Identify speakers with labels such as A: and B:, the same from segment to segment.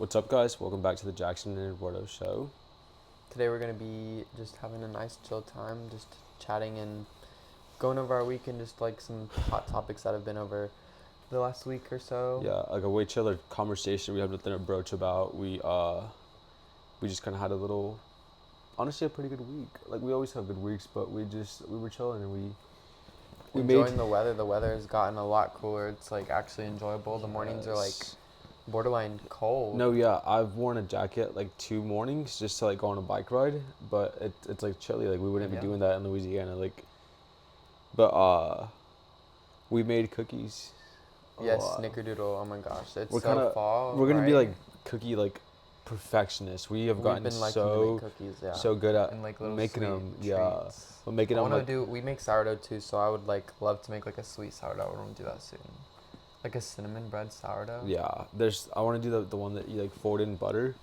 A: What's up, guys? Welcome back to the Jackson and Eduardo show.
B: Today we're going to be just having a nice chill time, just chatting and going over our week and just like some hot topics that have been over the last week or so.
A: Yeah, like a way chiller conversation. We have nothing to broach about. We just kind of had a little, honestly, a pretty good week. Like we always have good weeks, but we were chilling and we
B: Enjoying
A: made
B: the weather. The weather has gotten a lot cooler. It's like actually enjoyable. The mornings are like
A: Yes.
B: borderline cold.
A: No, yeah, I've worn a jacket like 2 mornings just to like go on a bike ride, but it's like chilly. Like we wouldn't
B: Yeah.
A: be doing that in Louisiana. But we made cookies.
B: Yes,
A: Oh,
B: snickerdoodle. Oh my gosh, it's
A: we're
B: so
A: kind of
B: fall.
A: we're gonna be
B: right?
A: like cookie like perfectionists. We have
B: We've
A: gotten
B: been liking to make
A: so
B: cookies, yeah,
A: so good at
B: and like little
A: making
B: sweet
A: them.
B: treats.
A: Yeah, but making
B: I
A: them
B: want to
A: like
B: do. We make sourdough too, so I would like love to make like a sweet sourdough. We're gonna do that soon, like a cinnamon bread sourdough.
A: yeah. I want to do the one that you like fold in butter,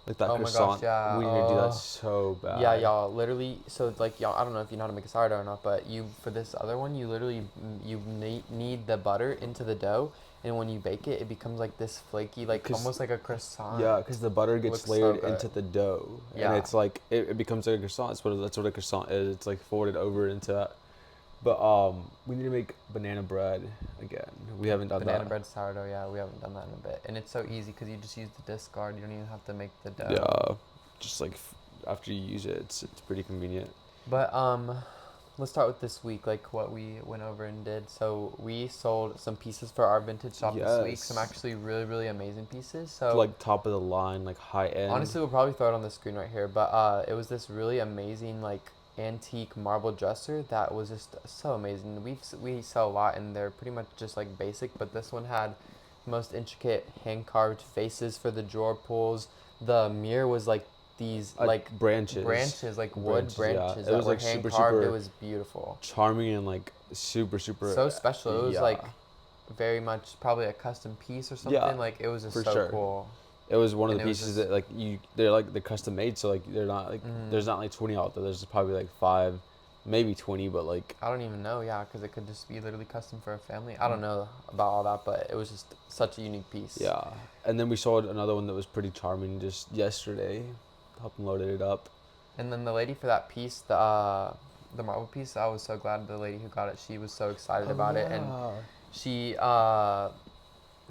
A: like that
B: Oh my gosh,
A: croissant.
B: yeah.
A: We need to do that so bad.
B: Yeah, y'all. Literally, so like y'all. I don't know if you know how to make a sourdough or not, but you for this other one, you literally you knead the butter into the dough, and when you bake it, it becomes like this flaky, like
A: 'Cause-
B: almost like a croissant.
A: Yeah, because the butter gets
B: Looks so
A: layered
B: good.
A: into the dough,
B: Yeah.
A: and it's like it becomes like a croissant. That's what a croissant is. It's like folded over into that. But we need to make banana bread again. We haven't done
B: Banana
A: that.
B: bread sourdough. Yeah, we haven't done that in a bit, and it's so easy because you just use the discard. You don't even have to make the dough.
A: Yeah, just like after you use it, it's pretty convenient.
B: But let's start with this week, like what we went over and did. So we sold some pieces for our vintage shop this week. Some
A: Yes.
B: actually really really amazing pieces. So
A: Like top of the line, like high end.
B: honestly, we'll probably throw it on the screen right here. But it was this really amazing like antique marble dresser that was just so amazing. We sell a lot and they're pretty much just like basic, but this one had most intricate hand carved faces for the drawer pulls. The mirror was like these like
A: branches,
B: like wood
A: Branches, yeah.
B: branches
A: It
B: that
A: was,
B: were
A: like,
B: hand
A: super,
B: carved.
A: super
B: It was beautiful.
A: charming and like super.
B: So special. It was
A: yeah,
B: like very much probably a custom piece or something.
A: Yeah,
B: Like it was just
A: for
B: so
A: sure.
B: cool.
A: It was one of
B: And
A: the
B: it was
A: pieces
B: just-
A: that like they're custom made, so like they're not like there's not like 20 out there. There's probably like 5, maybe 20, but like
B: I don't even know, yeah, because it could just be literally custom for a family. I don't know about all that, but it was just such a unique piece.
A: yeah. And then we sold another one that was pretty charming just yesterday. Helped and loaded it up.
B: And then the lady for that piece, the marble piece, I was so glad the lady who got it, she was so excited about it, and she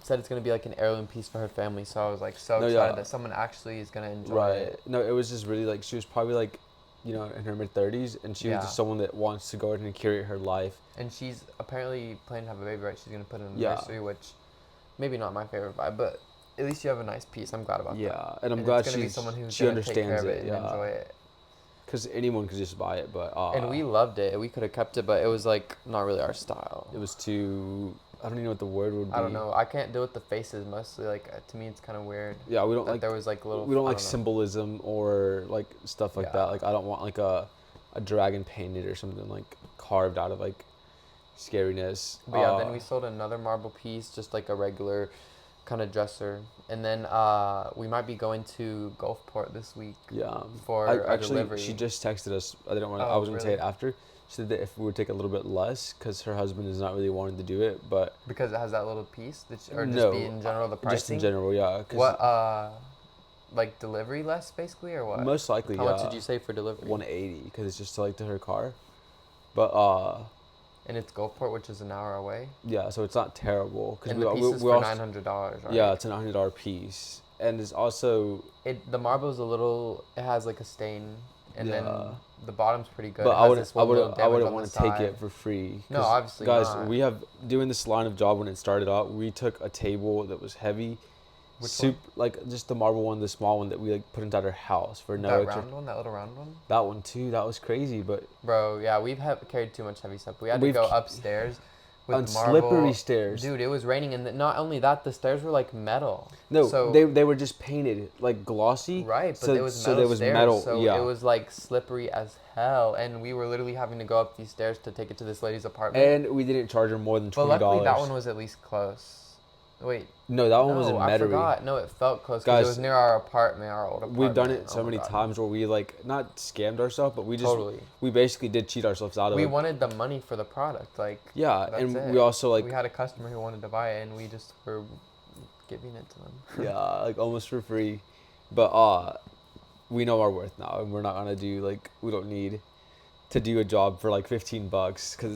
B: said it's gonna be like an heirloom piece for her family. So I was like so
A: No,
B: excited
A: yeah.
B: that someone actually is gonna enjoy
A: Right.
B: it.
A: No, it was just really like she was probably like, in her mid-30s, and she
B: Yeah.
A: was just someone that wants to go ahead and curate her life.
B: And she's apparently planning to have a baby, right? She's gonna put it in the
A: Yeah.
B: nursery, which maybe not my favorite vibe, but at least you have a nice piece. I'm glad about that.
A: Yeah, and I'm
B: And
A: glad
B: it's gonna be
A: she's
B: someone who's
A: she
B: gonna take care
A: understands
B: of
A: it.
B: and
A: Yeah,
B: enjoy it.
A: because anyone could just buy it, but
B: And we loved it. We could have kept it, but it was like not really our style.
A: it was too. I don't even know what the word would be.
B: I don't know. I can't deal with the faces mostly. Like to me, it's kind of weird.
A: Yeah, we don't
B: That
A: like.
B: there was like little.
A: We don't
B: I
A: like
B: know.
A: symbolism or like stuff like
B: Yeah.
A: that. Like I don't want like a dragon painted or something like carved out of like scariness.
B: But yeah, then we sold another marble piece, just like a regular kind of dresser. And then we might be going to Gulfport this week.
A: Yeah.
B: For
A: I,
B: a
A: actually,
B: delivery.
A: she just texted us. I didn't want.
B: Oh,
A: I was gonna say
B: really?
A: it after. She said that if we would take a little bit less, because her husband is not really wanting to do it, but
B: Because it has that little piece, or just
A: no,
B: be in general the pricing.
A: just in general, yeah. 'Cause
B: What like delivery less basically or what?
A: most likely,
B: How
A: yeah.
B: much did you say for delivery?
A: 180, because it's just like to her car, but
B: And it's Gulfport, which is an hour away.
A: yeah. So it's not terrible because
B: And the piece is for $900, right?
A: yeah, it's a $900 piece, and it's also
B: The marble's a little. It has like a stain, and
A: Yeah.
B: then the bottom's pretty good.
A: but
B: It
A: I
B: has
A: wouldn't
B: this one little
A: I
B: damage
A: wouldn't
B: on
A: want
B: the
A: to take
B: side.
A: it for free.
B: No,
A: 'Cause,
B: obviously
A: guys,
B: not.
A: we have doing this line of job when it started out. We took a table that was heavy.
B: Which
A: Like just the marble one, the small one that we like put inside our house for no
B: that
A: extra.
B: round one, that little round one.
A: That one too. That was crazy, but
B: Bro, yeah, carried too much heavy stuff. We had to
A: We've
B: go
A: ca-
B: upstairs with
A: on
B: marble.
A: slippery stairs.
B: Dude, it was raining, and not only that, the stairs were like metal.
A: No,
B: so,
A: they were just painted like glossy.
B: right, but
A: so,
B: there was
A: so
B: metal
A: there was
B: stairs,
A: metal.
B: so
A: yeah.
B: it was like slippery as hell, and we were literally having to go up these stairs to take it to this lady's apartment.
A: And we didn't charge her more than $20.
B: But luckily, that one was at least close. Wait,
A: No, that one was in
B: no, I
A: Metairie.
B: forgot. No, it felt close
A: Guys,
B: because it was near our apartment, our old apartment.
A: We've done it
B: Oh
A: so
B: my
A: many
B: God.
A: times where we like not scammed ourselves, but we just
B: Totally.
A: we basically did cheat ourselves out of
B: We
A: it.
B: wanted the money for the product, like
A: Yeah,
B: that's
A: and
B: it.
A: we also like
B: we had a customer who wanted to buy it, and we just were giving it to them.
A: Yeah, like almost for free. But we know our worth now, and we're not gonna do like we don't need to do a job for like $15 because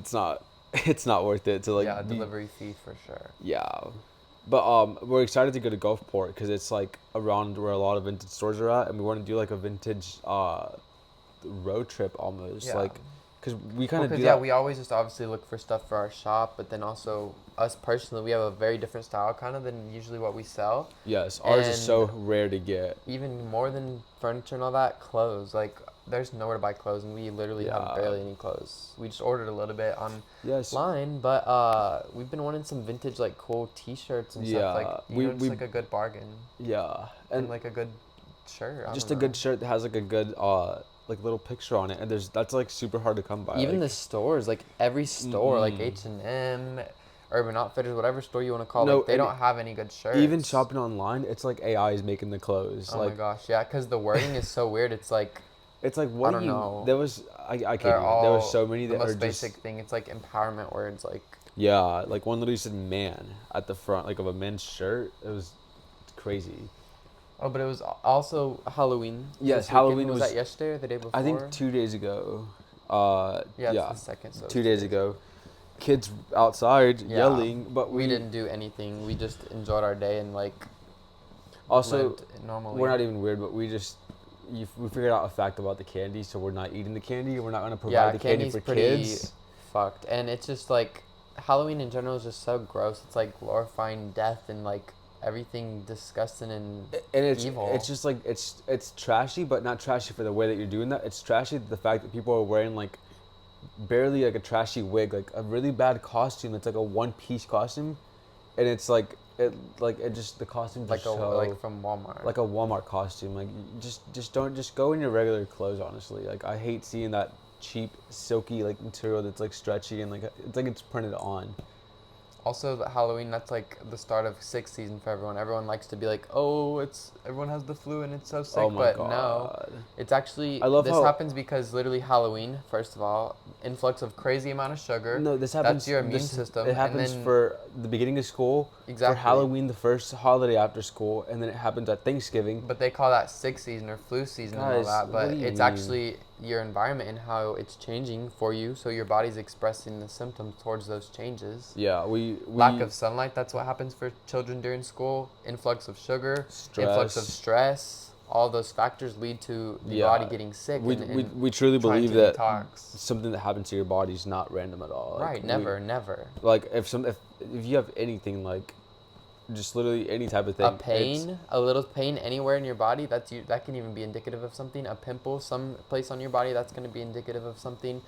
A: it's not worth it to like
B: Yeah, delivery fee for sure.
A: yeah. But we're excited to go to Gulfport because it's like around where a lot of vintage stores are at, and we want to do like a vintage road trip almost,
B: Yeah.
A: like because we kind of
B: Because
A: do
B: yeah,
A: that.
B: we always just obviously look for stuff for our shop, but then also us personally, we have a very different style kind of than usually what we sell.
A: Yes, ours is so
B: And
A: rare to get.
B: even more than furniture and all that, clothes. Like, there's nowhere to buy clothes, and we literally have
A: Yeah.
B: barely any clothes. We just ordered a little bit
A: Yes.
B: online, but we've been wanting some vintage, like, cool T-shirts and stuff. Like,
A: Yeah.
B: just like a good bargain
A: Yeah,
B: and like a good shirt. I
A: just a
B: don't know.
A: good shirt that has like a good like little picture on it, and that's like super hard to come by.
B: Even the
A: like,
B: stores, like every store, like
A: mm-mm.
B: H&M, Urban Outfitters, whatever store you want to call,
A: No,
B: like they
A: and
B: don't have any good shirts.
A: even shopping online, it's like AI is making the clothes.
B: Oh
A: like
B: my gosh, yeah, because the wording is so weird. It's like
A: it's like
B: I
A: what do
B: don't
A: you?
B: know.
A: There was I can't
B: They're
A: even. There was
B: all
A: so many
B: the
A: that are
B: most basic
A: just
B: thing. It's like empowerment words, like.
A: yeah. Like one literally said "man" at the front, like of a men's shirt. It was crazy.
B: Oh, but it was also Halloween.
A: Yes,
B: this weekend.
A: Halloween
B: Was
A: was.
B: that yesterday or the day before?
A: I think 2 days ago.
B: Yeah,
A: Yeah,
B: it's the second. So
A: 2 days ago. Kids outside
B: Yeah,
A: yelling, but
B: we didn't do anything. We just enjoyed our day and like
A: also
B: lived normally.
A: we're not even weird, but we figured out a fact about the candy, so we're not eating the candy. We're not gonna provide the candy
B: candy's
A: for
B: pretty
A: kids.
B: fucked, and it's just like Halloween in general is just so gross. It's like glorifying death and like everything disgusting and
A: And
B: evil.
A: it's just like it's trashy, but not trashy for the way that you're doing that. It's trashy the fact that people are wearing like barely like a trashy wig, like a really bad costume. It's like a one-piece costume, and it's like it just the costume
B: like
A: just
B: a
A: so
B: like from Walmart.
A: like a Walmart costume. Like just don't just go in your regular clothes. Honestly, like I hate seeing that cheap silky like material that's like stretchy and like it's printed on.
B: Also, the Halloween, that's like the start of sick season for everyone. Everyone likes to be like, oh, everyone has the flu and it's so sick.
A: Oh my
B: but
A: god.
B: no, it's actually,
A: I love
B: this
A: how
B: happens because literally Halloween, first of all, influx of crazy amount of sugar.
A: no this happens.
B: That's your immune system.
A: It happens
B: and then,
A: for the beginning of school.
B: Exactly.
A: For Halloween, the first holiday after school, and then it happens at Thanksgiving.
B: But they call that sick season or flu season and all
A: Guys,
B: that.
A: what
B: But
A: do you
B: it's
A: mean?
B: actually your environment and how it's changing for you. So your body's expressing the symptoms towards those changes.
A: Yeah, we
B: Lack of sunlight, that's what happens for children during school. Influx of sugar, influx of stress. All those factors lead to the body getting sick.
A: We truly
B: trying
A: believe
B: to
A: that
B: detox.
A: something that happens to your body is not random at all. Like,
B: Right, never.
A: Like if you have anything like just literally any type of thing.
B: A little pain anywhere in your body, that can even be indicative of something. A pimple, some place on your body, that's going to be indicative of something.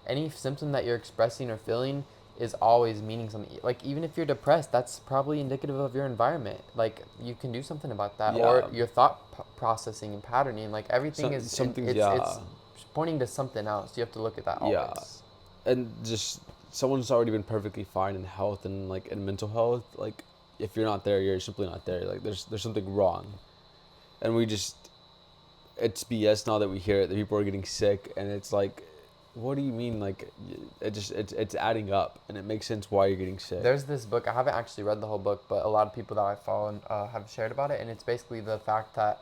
B: Any symptom that you're expressing or feeling is always meaning something. Like even if you're depressed, that's probably indicative of your environment. Like you can do something about that, or your thought processing and patterning. Like everything it's pointing to something else. You have to look at that always.
A: Yeah, and just someone's already been perfectly fine in health and like in mental health. Like if you're not there, you're simply not there. Like there's something wrong, and it's BS now that we hear it that people are getting sick, and it's like, what do you mean? Like it's adding up, and it makes sense why you're getting sick.
B: There's this book, I haven't actually read the whole book, but a lot of people that I follow have shared about it, and it's basically the fact that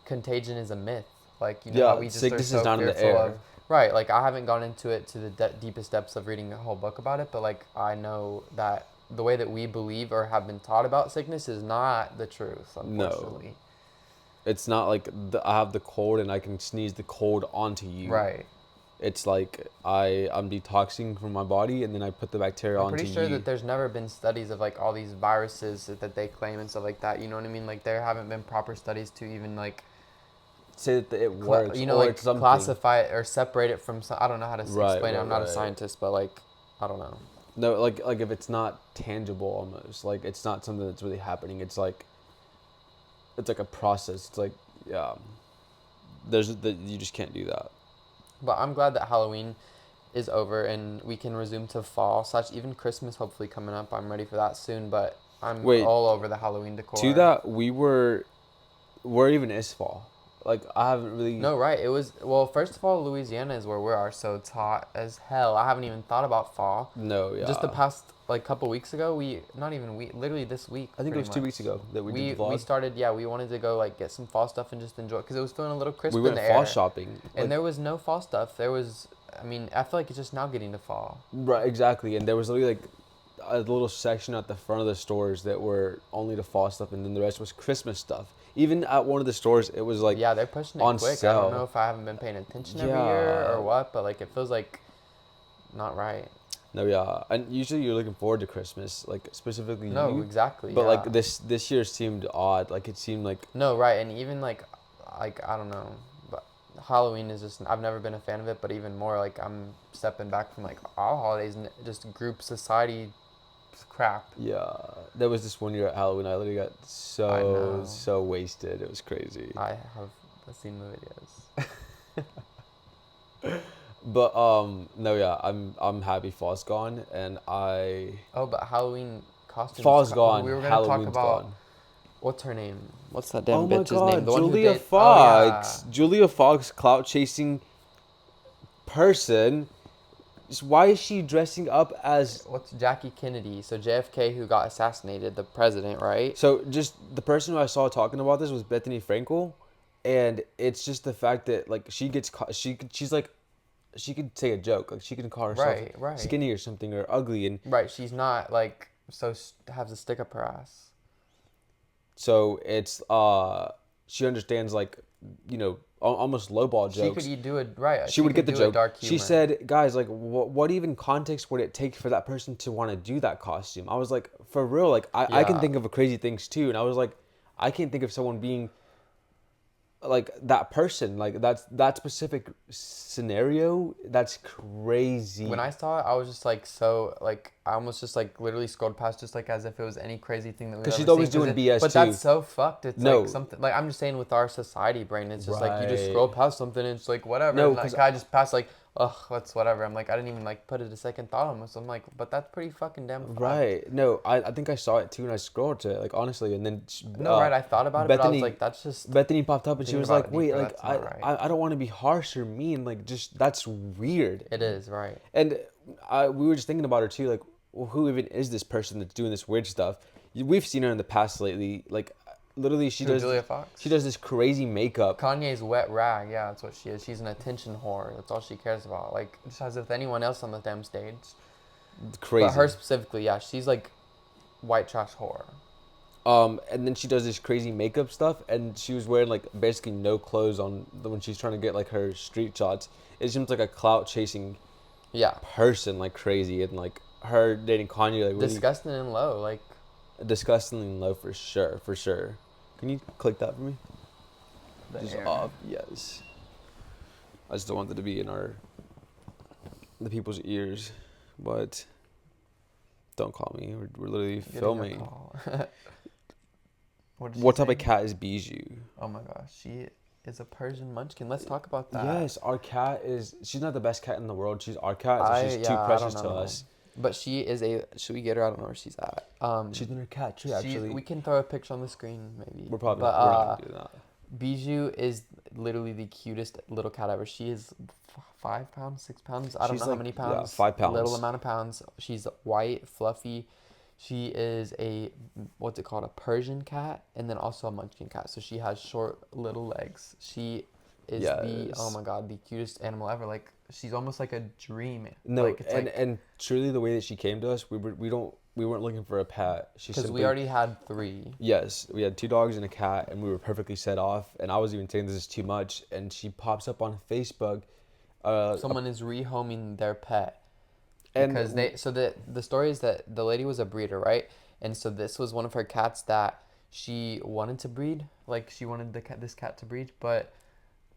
B: contagion is a myth. Like how we just
A: sickness
B: are so
A: is not in the
B: fearful
A: air.
B: of. Right, like I haven't gone into it to the deepest depths of reading a whole book about it, but like I know that the way that we believe or have been taught about sickness is not the truth, unfortunately.
A: No. It's not like I have the cold and I can sneeze the cold onto you.
B: Right.
A: It's like I'm detoxing from my body and then I put the bacteria onto you.
B: I'm pretty sure that there's never been studies of like all these viruses that they claim and stuff like that. You know what I mean? Like there haven't been proper studies to even like
A: say that it works.
B: Like classify it or separate it from. I don't know how to explain it. I'm not a scientist, but like I don't know.
A: No, like if it's not tangible almost, like it's not something that's really happening. It's like a process. It's like you just can't do that.
B: But I'm glad that Halloween is over and we can resume to fall / even Christmas hopefully coming up. I'm ready for that soon, but I'm all over the Halloween decor.
A: To that, where even is fall? Like I haven't really.
B: No, right. It was first of all, Louisiana is where we are, so it's hot as hell. I haven't even thought about fall.
A: No, yeah.
B: Just the past like a couple weeks ago. Literally this week.
A: I think it was 2 weeks ago that we did the vlog.
B: We started. Yeah, we wanted to go like get some fall stuff and just enjoy because it was feeling a little crisp
A: We
B: in
A: went
B: the
A: fall
B: air.
A: shopping.
B: And there was no fall stuff. There was. I mean, I feel like it's just now getting to fall.
A: Right, exactly. And there was literally like a little section at the front of the stores that were only the fall stuff, and then the rest was Christmas stuff. Even at one of the stores, it was like
B: Yeah, they're pushing it
A: on
B: quick.
A: sale.
B: I don't know if I haven't been paying attention every year or what, but like it feels like not right.
A: No, yeah, and usually you're looking forward to Christmas, like specifically
B: No,
A: you.
B: exactly.
A: But
B: yeah.
A: like this year seemed odd. Like it seemed like
B: No, right, and even like I don't know, but Halloween is just I've never been a fan of it, but even more like I'm stepping back from like all holidays and just group society crap.
A: yeah. There was this one year at Halloween. I literally got
B: I know.
A: so wasted. It was crazy.
B: I have seen the videos.
A: But no, yeah, I'm happy fall's gone, and I
B: Oh, but Halloween costumes.
A: fall's gone.
B: We were gonna
A: Halloween's
B: talk about
A: gone.
B: what's her name? What's that damn
A: Oh my
B: bitch's
A: God,
B: name? The one who
A: Julia
B: did.
A: Fox.
B: Oh, yeah.
A: Julia Fox, clout chasing person. Just why is she dressing up as?
B: What's Jackie Kennedy? So JFK, who got assassinated, the president, right?
A: So just the person who I saw talking about this was Bethany Frankel, and it's just the fact that like she gets she's like she could say a joke, like she can call herself
B: Right.
A: skinny or something or ugly, and
B: Right. She's not like has a stick up her ass.
A: so it's she understands like almost lowball jokes.
B: She could do it right.
A: She would get the
B: do
A: joke.
B: dark
A: She
B: humor.
A: said, "Guys, like, what even context would it take for that person to want to do that costume?" I was like, "For real, like, I can
B: Yeah.
A: think of crazy things too." And I was like, "I can't think of someone being like that person, like that specific scenario. That's crazy."
B: When I saw it, I was just like I almost just like literally scrolled past just like as if it was any crazy thing that we've ever
A: Because
B: seen.
A: she's always doing BS
B: but
A: too.
B: that's so fucked. It's
A: No.
B: like something like I'm just saying with our society brain, it's just like you just
A: Right.
B: scroll past something and it's like whatever.
A: No,
B: and like
A: 'cause
B: I just passed like ugh, that's whatever. I'm like I didn't even like put it a second thought on this. I'm like, but that's pretty fucking damn fucked.
A: Right. No, I think I saw it too, and I scrolled to it, like honestly, and then
B: No, right. I thought about it, but I was like, that's just.
A: Bethany popped up, and she
B: thinking
A: was
B: about
A: like,
B: it
A: "Wait,
B: deeper,
A: like
B: that's not right.
A: I don't want to be harsh or mean, like just that's weird."
B: It is right.
A: And we were just thinking about her too, like, well, who even is this person that's doing this weird stuff? We've seen her in the past lately, like, literally
B: Julia Fox?
A: she does this crazy makeup.
B: Kanye's wet rag. Yeah, that's what she is. She's an attention whore. That's all she cares about. Like just as if anyone else on the damn stage.
A: Crazy.
B: But her specifically, yeah, she's like white trash whore.
A: And then she does this crazy makeup stuff, and she was wearing like basically no clothes on when she's trying to get like her street shots. It seems like a clout chasing
B: Yeah.
A: person like crazy, and like her dating Kanye like really
B: Disgusting and low, like.
A: disgustingly low for sure. Can you click that for me? Just
B: air.
A: off, yes. I just don't want it to be in the people's ears, but don't call me. We're literally
B: Getting a
A: filming.
B: call. What
A: What type of cat is Bijou?
B: Oh my gosh, she is a Persian munchkin. Let's talk about that.
A: Yes, our cat is. She's not the best cat in the world. She's our cat. So she's too
B: I
A: precious
B: don't
A: to
B: know.
A: us.
B: But she is a. Should we get her? I don't know where she's at.
A: She's in her cat tree, actually.
B: We can throw a picture on the screen, maybe.
A: We're probably
B: But,
A: not, we're not gonna do that.
B: Bijou is literally the cutest little cat ever. She is 5 pounds, 6 pounds. I don't
A: She's
B: know how
A: like-
B: many
A: yeah,
B: pounds.
A: 5 pounds.
B: Little amount of pounds. She's white, fluffy. She is a what's it called? A Persian cat, and then also a Munchkin cat. So she has short little legs. She is the oh
A: Yes.
B: my god, the cutest animal ever. Like she's almost like a dream.
A: No,
B: like, it's
A: and truly the way that she came to us, we weren't looking for a pet. She
B: because we
A: simply-
B: already had 3.
A: Yes, we had 2 dogs and a cat, and we were perfectly set off. And I was even saying this is too much. And she pops up on Facebook.
B: Someone is rehoming their pet.
A: And
B: Because the story is that the lady was a breeder, right? And so this was one of her cats that she wanted to breed. Like she wanted this cat to breed, but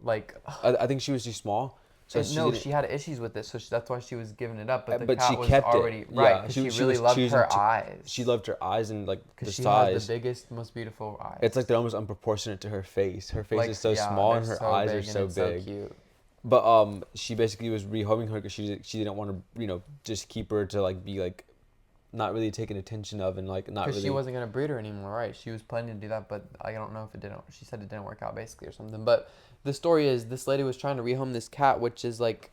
B: like
A: I think she was too small. So
B: she had issues with this, so that's why she was giving it up. But the
A: but
B: cat
A: she
B: was
A: kept it.
B: already
A: Yeah,
B: right. 'Cause
A: she
B: she really
A: was
B: loved
A: choosing
B: her
A: to-
B: eyes.
A: She loved her eyes and like the
B: Because she
A: size.
B: has the biggest, most beautiful eyes.
A: It's like they're almost unproportionate to her face. Her face
B: Like,
A: is so
B: yeah,
A: small
B: they're
A: and her
B: so
A: eyes
B: big
A: are
B: and
A: so
B: it's
A: big.
B: So cute.
A: But she basically was rehoming her because she didn't want to just keep her to like be like not really taken attention of and like not
B: Because
A: really.
B: she wasn't gonna breed her anymore, right? She was planning to do that, but I don't know if it didn't. She said it didn't work out basically or something. But the story is this lady was trying to rehome this cat, which is like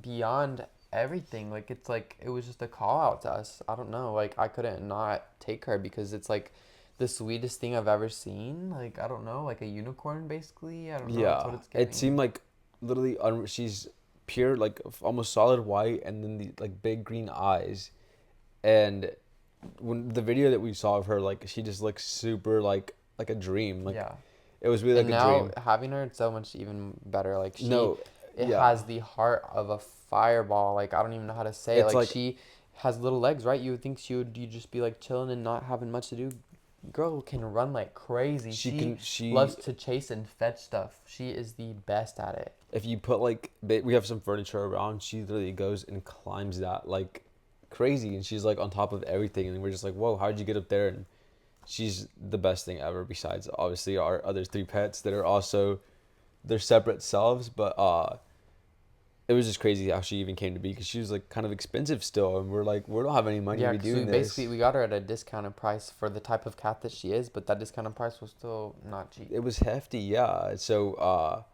B: beyond everything. Like it's like it was just a call out to us. I don't know. Like I couldn't not take her because it's like the sweetest thing I've ever seen. Like I don't know, like a unicorn basically. I don't know. That's
A: Yeah,
B: what it's
A: it
B: giving.
A: seemed like literally she's pure like almost solid white, and then the like big green eyes. And when the video that we saw of her, like she just looks super like a dream. Like
B: Yeah.
A: it was really
B: And
A: like a
B: now
A: dream.
B: having her, it's so much even better. Like she,
A: No,
B: it
A: yeah,
B: has the heart of a fireball. Like I don't even know how to say it.
A: it's
B: Like
A: like
B: she has little legs, right? You would think she would you just be like chilling and not having much to do. Girl can run like crazy. She
A: she
B: loves to chase and fetch stuff. She is the best at it.
A: if you put like we have some furniture around, she literally goes and climbs that like crazy, and she's like on top of everything, and we're just like, whoa, how'd you get up there? And she's the best thing ever. Besides, obviously, our other three pets that are also their separate selves, but it was just crazy how she even came to be because she was like kind of expensive still, and we're like, we don't have any money to
B: Yeah,
A: be
B: because we
A: doing
B: basically
A: this.
B: we got her at a discounted price for the type of cat that she is, but that discounted price was still not cheap.
A: It was hefty, yeah. So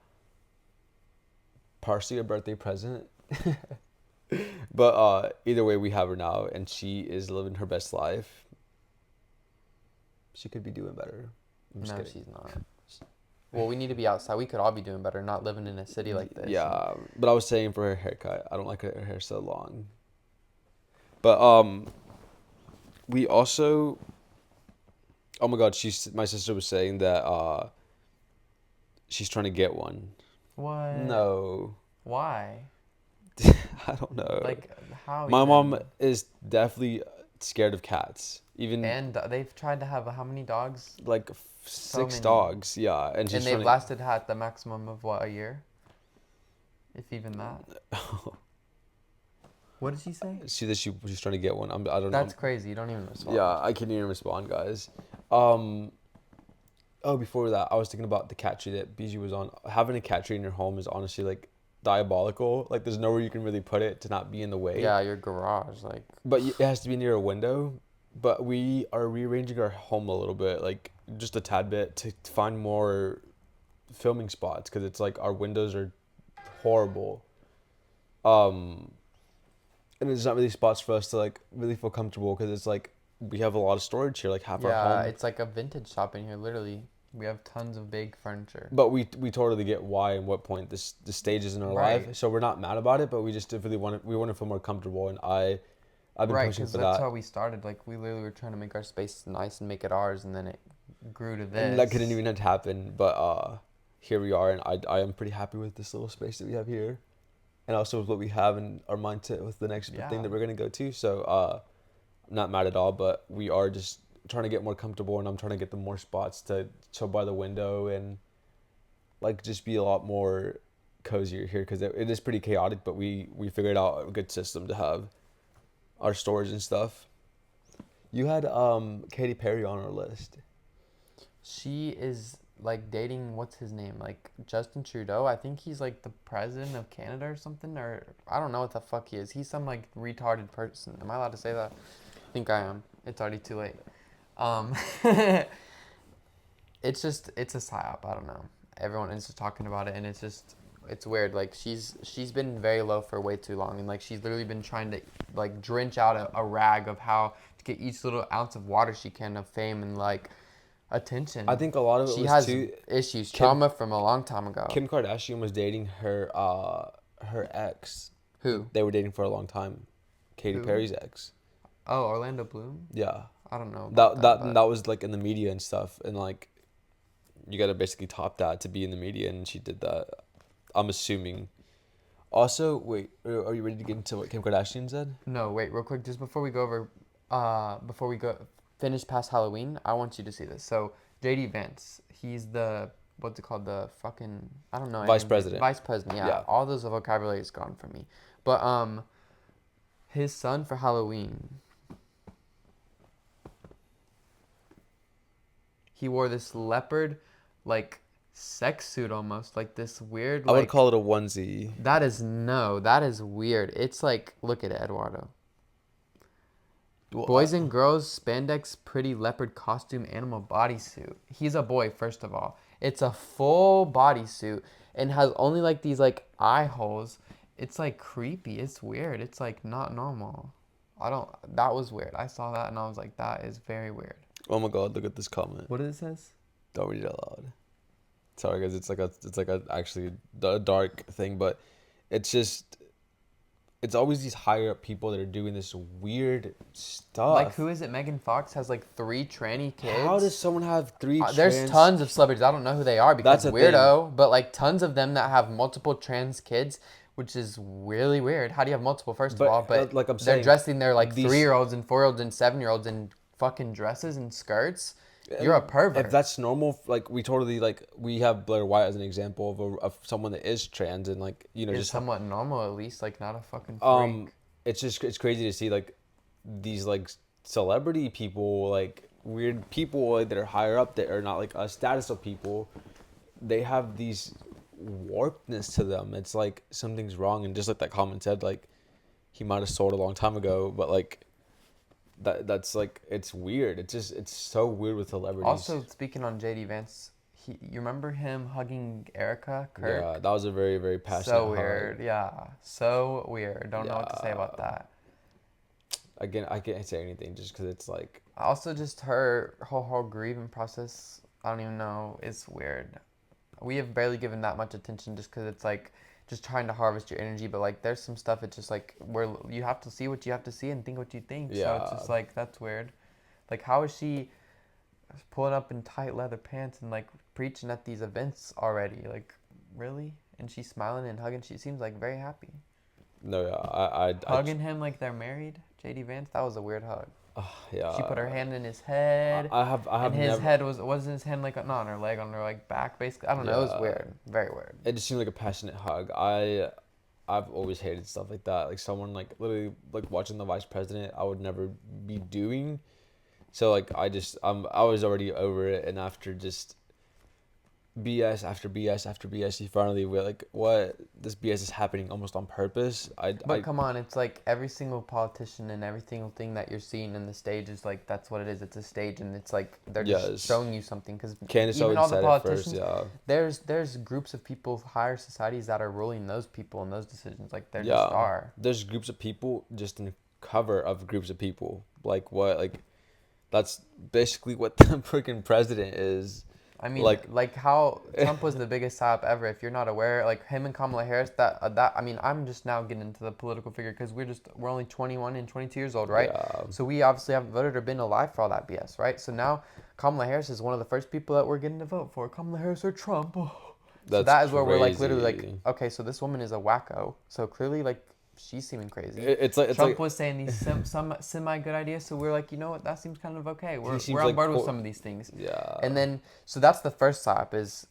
A: partially a birthday present. But either way, we have her now, and she is living her best life. She could be doing better. I'm just
B: No,
A: kidding.
B: she's not. Well, we need to be outside. We could all be doing better, not living in a city like this. And
A: Yeah, but I was saying for her haircut, I don't like her hair so long. But we also, oh my God, my sister was saying that she's trying to get one.
B: what?
A: No,
B: Why?
A: I don't know.
B: Like how
A: My mom
B: even?
A: is definitely scared of cats. Even
B: And they've tried to have how many dogs?
A: like
B: So
A: six
B: many.
A: dogs, yeah, and
B: And
A: she's
B: they've
A: trying
B: lasted at the maximum of what, a year? If even that.
A: to.
B: What did she say?
A: See that she's trying to get one. I don't know.
B: That's crazy. You don't even respond.
A: Yeah, I can't even respond, guys. Oh, before that, I was thinking about the cat tree that Bijou was on. Having a cat tree in your home is honestly like diabolical. Like, there's nowhere you can really put it to not be in the way.
B: Yeah, your garage, like.
A: But it has to be near a window. But we are rearranging our home a little bit, like just a tad bit, to find more filming spots because it's like our windows are horrible. Um, and there's not really spots for us to like really feel comfortable because it's like we have a lot of storage here, like half our
B: Yeah,
A: home.
B: it's like a vintage shop in here, literally. We have tons of big furniture.
A: But we totally get why and what point the stage is in our life,
B: Right.
A: so we're not mad about it. But we just really want to feel more comfortable, and I've been
B: Right,
A: pushing
B: because
A: for
B: that's
A: that,
B: how we started. Like, we literally were trying to make our space nice and make it ours, and then it grew to
A: and that couldn't
B: this.
A: even have happened. But here we are, and I am pretty happy with this little space that we have here, and also with what we have in our mindset with the next thing
B: Yeah.
A: that we're gonna go to. So I'm not mad at all, but we are just trying to get more comfortable, and I'm trying to get them more spots to chill by the window and like just be a lot more cozier here because it is pretty chaotic. But we figured out a good system to have our storage and stuff. You had Katy Perry on our list.
B: She is, like, dating, what's his name? Like, Justin Trudeau. I think he's, like, the president of Canada or something. Or, I don't know what the fuck he is. He's some, like, retarded person. Am I allowed to say that? I think I am. It's already too late. Um, it's just, it's a psyop. I don't know. Everyone is just talking about it, and it's just, it's weird. Like, she's been very low for way too long, and like she's literally been trying to like drench out a rag of how to get each little ounce of water she can of fame and like
A: I
B: attention.
A: think a lot of it
B: She
A: was
B: has
A: too.
B: issues,
A: Kim
B: trauma from a long time ago.
A: Kim Kardashian was dating her ex.
B: Who?
A: They were dating for a long time. Katy
B: Who?
A: Perry's ex.
B: Oh, Orlando Bloom.
A: Yeah.
B: I don't know about
A: That
B: that,
A: that
B: but
A: that was like in the media and stuff, and like you got to basically top that to be in the media, and she did that. I'm assuming. Also, wait, are you ready to get into what Kim Kardashian said?
B: no. Wait, real quick, just before we go over, before we go finish past Halloween, I want you to see this. So JD Vance, he's the what's it called? The fucking I don't know.
A: Vice
B: anything.
A: president.
B: Vice president. Yeah,
A: Yeah.
B: all those vocabulary is gone from me. But his son for Halloween, he wore this leopard, like sex suit almost, like this weird
A: I would
B: like.
A: call it a onesie.
B: That is no, that is weird. It's like look at it, Eduardo.
A: Well,
B: Boys and girls spandex pretty leopard costume animal bodysuit. He's a boy, first of all. It's a full bodysuit and has only like these like eye holes It's like creepy. It's weird. It's like not normal. I don't. That was weird. I saw that and I was like, that is very weird.
A: Oh my god, look at this comment.
B: What it says?
A: Don't read it out loud. Sorry guys, it's like a actually a dark thing, but it's just it's always these higher up people that are doing this weird stuff.
B: Like, who is it? Megan Fox has like 3 tranny kids.
A: How does someone have 3
B: There's tons of celebrities. I don't know who they are because
A: That's a
B: weirdo, but like tons of them that have multiple trans kids, which is really weird. How do you have multiple, first of all? But
A: like I'm
B: they're
A: saying,
B: dressing their like
A: these-
B: 3-year-olds and 4-year-olds and 7-year-olds in fucking dresses and skirts. You're a pervert.
A: If that's normal, like we totally we have Blair White as an example of someone that is trans and like
B: It's
A: just
B: somewhat normal at least, like not a fucking freak.
A: it's crazy to see like these like celebrity people, like weird people like, that are higher up that are not like a status of people. They have these warpedness to them. It's like something's wrong, and just like that comment said, like he might have sold a long time ago, but like that's like it's weird. It's so weird with celebrities.
B: Also, speaking on JD Vance, you remember him hugging Erica Kirk?
A: Yeah, that was a very, very passionate
B: So
A: hug.
B: weird. Yeah, so weird. Don't know what to say about that.
A: Again, I can't say anything just because it's like
B: Also, just her whole grieving process, I don't even know, it's weird. We have barely given that much attention just because it's like just trying to harvest your energy, but like there's some stuff it's just like where you have to see what you have to see and think what you think. So it's
A: Yeah.
B: just like that's weird. Like, how is she pulling up in tight leather pants and like preaching at these events already? Like, really? And she's smiling and hugging. She seems like very happy.
A: no, yeah, I
B: Hugging him like they're married. JD Vance, that was a weird hug.
A: yeah.
B: She put her hand in his head.
A: I have
B: And his
A: never.
B: head wasn't his hand like not on her leg, on her like back basically. I don't know. It was
A: Yeah.
B: weird, very weird.
A: It just seemed like a passionate hug. I've always hated stuff like that. Like someone like literally like watching the vice president, I would never be doing. So like I was already over it, and after just BS after BS after BS, you finally were like, what? This BS is happening almost on purpose.
B: But come on, it's like every single politician and every single thing that you're seeing in the stage is like that's what it is. It's a stage, and it's like they're
A: Yes.
B: just showing you something. Because
A: Candace
B: even
A: always
B: all the
A: said it
B: politicians,
A: first, yeah.
B: there's groups of people, higher societies that are ruling those people and those decisions. Like there
A: Yeah.
B: just are.
A: There's groups of people just in the cover of groups of people. Like what? Like that's basically what the freaking president is.
B: I mean,
A: Like-
B: like how Trump was the biggest psyop ever. If you're not aware, like him and Kamala Harris, I mean, I'm just now getting into the political figure because we're only 21 and 22 years old, right?
A: Yeah.
B: So we obviously haven't voted or been alive for all that BS, right? So now Kamala Harris is one of the first people that we're getting to vote for. Kamala Harris or Trump. Oh. So
A: That's
B: that is where we're like literally like,
A: crazy.
B: okay, so this woman is a wacko. So clearly, like, she's seeming crazy.
A: It's like
B: Trump was saying these some semi good ideas, so we're like, you know what, that seems kind of okay. We're
A: seems
B: on
A: like
B: board with
A: cool.
B: some of these things.
A: Yeah.
B: And then, so that's the first psyop is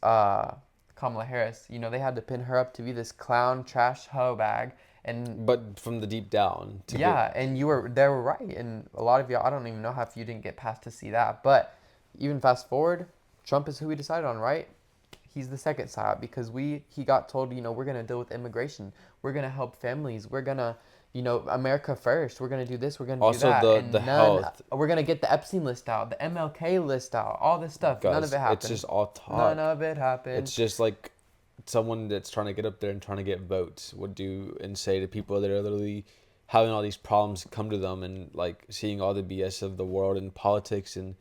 B: Kamala Harris. You know, they had to pin her up to be this clown trash hoe bag, and
A: But from the deep down.
B: yeah, and they were right, and a lot of y'all, I don't even know how if you didn't get past to see that, but even fast forward, Trump is who we decided on, right? He's the second psyop because he got told, you know, we're gonna deal with immigration, we're gonna help families, we're gonna, you know, America first, we're gonna do this, we're gonna
A: Also
B: do that,
A: the-
B: and
A: the health.
B: we're gonna get the Epstein list out, the MLK list out, all this stuff. None
A: Guys,
B: of it happened.
A: it's just all talk.
B: None of it happened.
A: It's just like someone that's trying to get up there and trying to get votes would do and say to people that are literally having all these problems come to them and like seeing all the BS of the world and politics, and